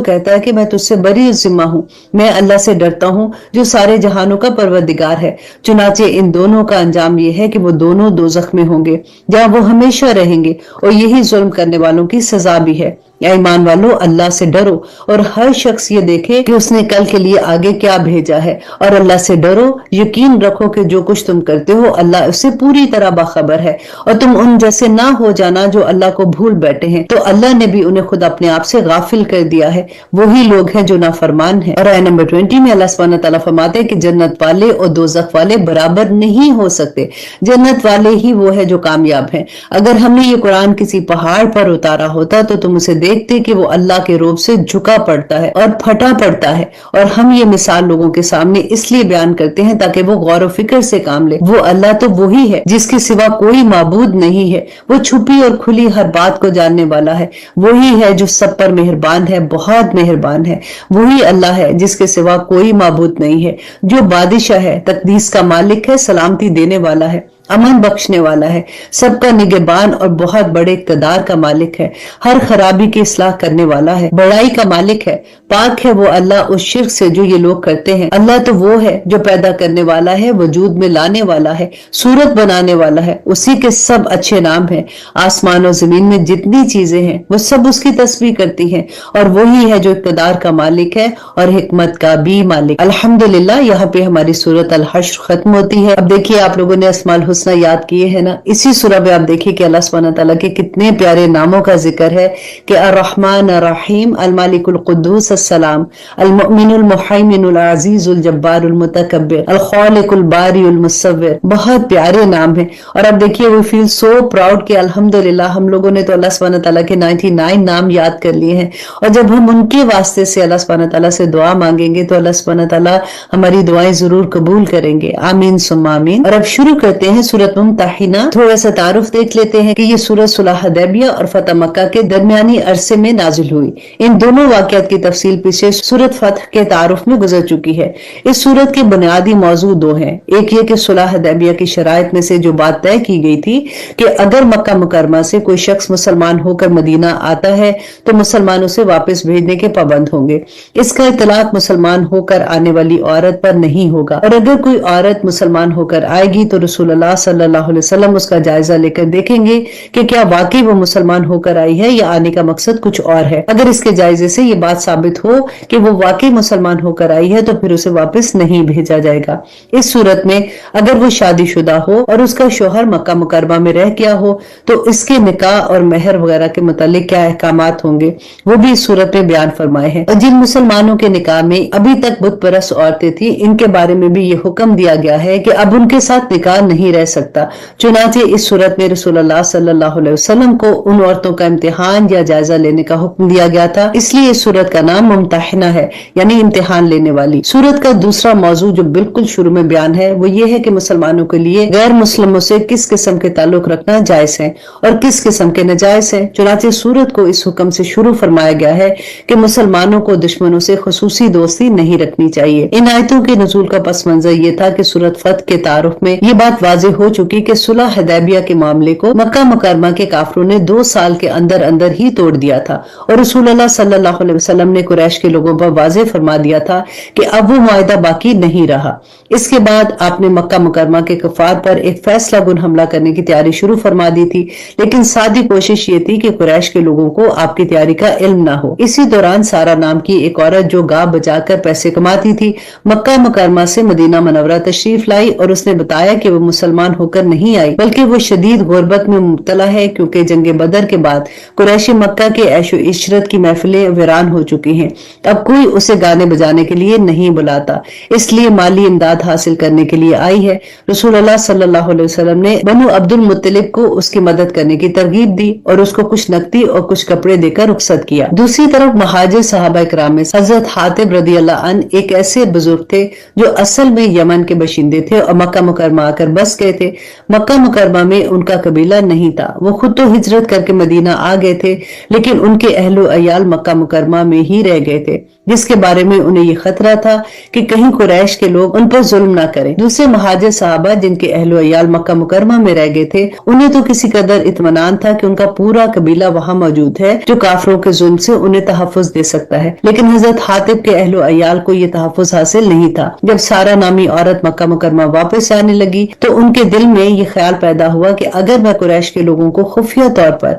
कहता है कि मैं तुझसे बरी जिम्मा हूँ, मैं अल्लाह से डरता हूँ जो सारे जहानों का परवरदिगार है। चुनाचे इन दोनों का अंजाम ये है कि वो दोनों दोज़ख में होंगे जहाँ वो हमेशा रहेंगे, और यही जुल्म करने वालों की सजा भी है। या ईमान वालों, अल्लाह से डरो और हर शख्स ये देखे कि उसने कल के लिए आगे क्या भेजा है, और अल्लाह से डरो, यकीन रखो कि जो कुछ तुम करते हो अल्लाह उससे पूरी तरह बाखबर है, और तुम उन जैसे ना हो जाना जो अल्लाह को भूल बैठे हैं, तो अल्लाह ने भी उन्हें खुद अपने आप से गाफिल कर दिया है। वही लोग हैं जो नाफरमान हैं। और आयत नंबर 20 में अल्लाह सुब्हानहू तआला फरमाते हैं कि जन्नत वाले और दोज़ख वाले बराबर नहीं हो सकते। जन्नत वाले ही वो है जो कामयाब हैं। अगर हमने ये कुरान किसी पहाड़ पर उतारा होता तो तुम उसे देखते कि वो अल्लाह के रोब से झुका पड़ता है और फटा पड़ता है, और हम ये मिसाल लोगों के सामने इसलिए बयान करते हैं ताकि वो गौर व फिक्र से काम ले। वो अल्लाह तो वही है जिसके सिवा कोई माबूद नहीं है। वो छुपी और खुली हर बात को जानने वाला है। वही है जो सब पर मेहरबान है, बहुत मेहरबान है। वही अल्लाह है जिसके सिवा कोई माबूद नहीं है, जो बादशाह है, तकदीस का मालिक है, सलामती देने वाला है, अमन बख्शने वाला है, सबका निगहबान और बहुत बड़े इक़्तिदार का मालिक है, हर खराबी की इस्लाह करने वाला है, बड़ाई का मालिक है। पाक है वो अल्लाह उस शिर्क से जो ये लोग करते हैं। अल्लाह तो वो है जो पैदा करने वाला है, वजूद में लाने वाला है, सूरत बनाने वाला है। उसी के सब अच्छे नाम हैं। आसमान और जमीन में जितनी चीजें हैं वो सब उसकी तस्बीह करती हैं, और वही है जो इक़्तिदार का मालिक है और हिकमत का भी मालिक। अल्हम्दुलिल्लाह, यहाँ पे हमारी सूरत अल हश्र खत्म होती है। अब देखिए, आप लोगों ने अस्माउल हुस्ना याद किए हैं ना। इसी सूरह में आप देखिए कि अल्लाह सुब्हानहू तआला के कितने प्यारे नामों का जिक्र है कि अर्रहमान अर्रहीम, अल मालिकुल कुद्दूस अस्सलाम, अल मुमिनुल मुहैमिनुल अजीजुल जब्बारुल मुतकब्बिर, अल खालिकुल बारिउल मुसव्विर। बहुत प्यारे नाम है। और अब देखिए, वी फील सो प्राउड कि अल्हम्दुलिल्लाह हम लोगों ने तो अल्लाह सुब्हानहू तआला के 99 नाम याद कर लिए हैं, और जब हम उनके वास्ते से अल्लाह सुब्हानहू तआला से दुआ मांगेंगे तो अल्लाह सुब्हानहू तआला हमारी दुआएं जरूर कबूल करेंगे। आमीन सुम्मा आमीन। और अब शुरू करते हैं सूरत मुम्तहिना। थोड़ा सा तारुफ देख लेते हैं कि ये सूरत सुलह हुदैबिया और फतह मक्का के दरमियानी अरसे में नाजिल हुई। इन दोनों वाक़यात की तफसील पीछे सूरत फतह के तारुफ में गुजर चुकी है। इस सूरत के बुनियादी मौजू दो हैं। एक ये कि सुलह हुदैबिया की शराइत में से जो बात तय की गई थी कि अगर मक्का मुकरमा से कोई शख्स मुसलमान होकर मदीना आता है तो मुसलमान उसे वापस भेजने के पाबंद होंगे। इसका इतलाक मुसलमान होकर आने वाली औरत पर नहीं होगा, और अगर कोई औरत मुसलमान होकर आएगी तो रसूलुल्लाह सल्लल्लाहु अलैहि वसल्लम उसका जायजा लेकर देखेंगे कि क्या वाकई वो मुसलमान होकर आई है या आने का मकसद कुछ और है। अगर इसके जायजे से ये बात साबित हो कि वो वाकई मुसलमान होकर आई है तो फिर उसे वापस नहीं भेजा जाएगा। इस सूरत में अगर वो शादीशुदा हो और उसका शोहर मक्का मुकरमा में रह गया हो तो इसके निकाह और मेहर वगैरह के मुतालिक क्या अहकामात होंगे वो भी इस सूरत में बयान फरमाए हैं। और जिन मुसलमानों के निकाह में अभी तक बुत परस्त औरतें थी, इनके बारे में भी ये हुक्म दिया गया है कि अब उनके साथ निकाह नहीं रह رہ سکتا، چنانچہ اس صورت میں رسول اللہ صلی اللہ علیہ وسلم کو ان عورتوں کا امتحان یا جائزہ لینے کا حکم دیا گیا تھا، اس لیے اس صورت کا نام ممتحنہ ہے، یعنی امتحان لینے والی۔ صورت کا دوسرا موضوع جو بالکل شروع میں بیان ہے وہ یہ ہے کہ مسلمانوں کے لیے غیر مسلموں سے کس قسم کے تعلق رکھنا جائز ہے اور کس قسم کے ناجائز ہے۔ چنانچہ صورت کو اس حکم سے شروع فرمایا گیا ہے کہ مسلمانوں کو دشمنوں سے خصوصی دوستی نہیں رکھنی چاہیے۔ ان آیتوں کے نزول کا پس منظر یہ تھا کہ سورۃ فتح کے تعارف میں یہ بات واضح ہو چکی کہ صلح حدیبیہ کے معاملے کو مکہ مکرمہ کے کافروں نے 2 سال کے اندر اندر ہی توڑ دیا تھا، اور رسول اللہ صلی اللہ علیہ وسلم نے قریش کے لوگوں پر واضح فرما دیا تھا کہ اب وہ معاہدہ باقی نہیں رہا۔ اس کے بعد آپ نے مکہ مکرمہ کے کفار پر ایک فیصلہ کن حملہ کرنے کی تیاری شروع فرما دی تھی، لیکن سادی کوشش یہ تھی کہ قریش کے لوگوں کو آپ کی تیاری کا علم نہ ہو۔ اسی دوران سارا نام کی ایک عورت جو گاہ بجا کر پیسے کماتی تھی مکہ مکرمہ سے مدینہ منورہ تشریف لائی، اور اس نے بتایا کہ وہ مسلمان ہو کر نہیں آئی بلکہ وہ شدید غربت میں مبتلا ہے، کیونکہ جنگ بدر کے بعد قریش مکہ کے عیش و عشرت کی محفلیں ویران ہو چکی ہیں، اب کوئی اسے گانے بجانے کے لیے نہیں بلاتا، اس لیے مالی امداد حاصل کرنے کے لیے آئی ہے۔ رسول اللہ صلی اللہ علیہ وسلم نے بنو عبد المطلب کو اس کی مدد کرنے کی ترغیب دی اور اس کو کچھ نقدی اور کچھ کپڑے دے کر رخصت کیا۔ دوسری طرف مہاجر صحابہ کرام میں حضرت حاتب رضی اللہ عنہ ایک ایسے بزرگ تھے جو اصل میں یمن کے باشندے تھے اور مکہ مکرمہ آ کر بس گئے تھے۔ مکہ مکرمہ میں ان کا قبیلہ نہیں تھا، وہ خود تو ہجرت کر کے مدینہ آ گئے تھے، لیکن ان کے اہل و عیال مکہ مکرمہ میں ہی رہ گئے تھے، جس کے بارے میں انہیں یہ خطرہ تھا کہ کہیں قریش کے لوگ ان پر ظلم نہ کریں۔ دوسرے مہاجر صحابہ جن کے اہل و عیال مکہ مکرمہ میں رہ گئے تھے، انہیں تو کسی قدر اطمینان تھا کہ ان کا پورا قبیلہ وہاں موجود ہے جو کافروں کے ظلم سے انہیں تحفظ دے سکتا ہے، لیکن حضرت حاتب کے اہل و عیال کو یہ تحفظ حاصل نہیں تھا۔ جب سارا نامی عورت مکہ مکرمہ واپس آنے لگی تو ان کے دل میں یہ خیال پیدا ہوا کہ اگر میں قریش کے لوگوں کو خفیہ طور پر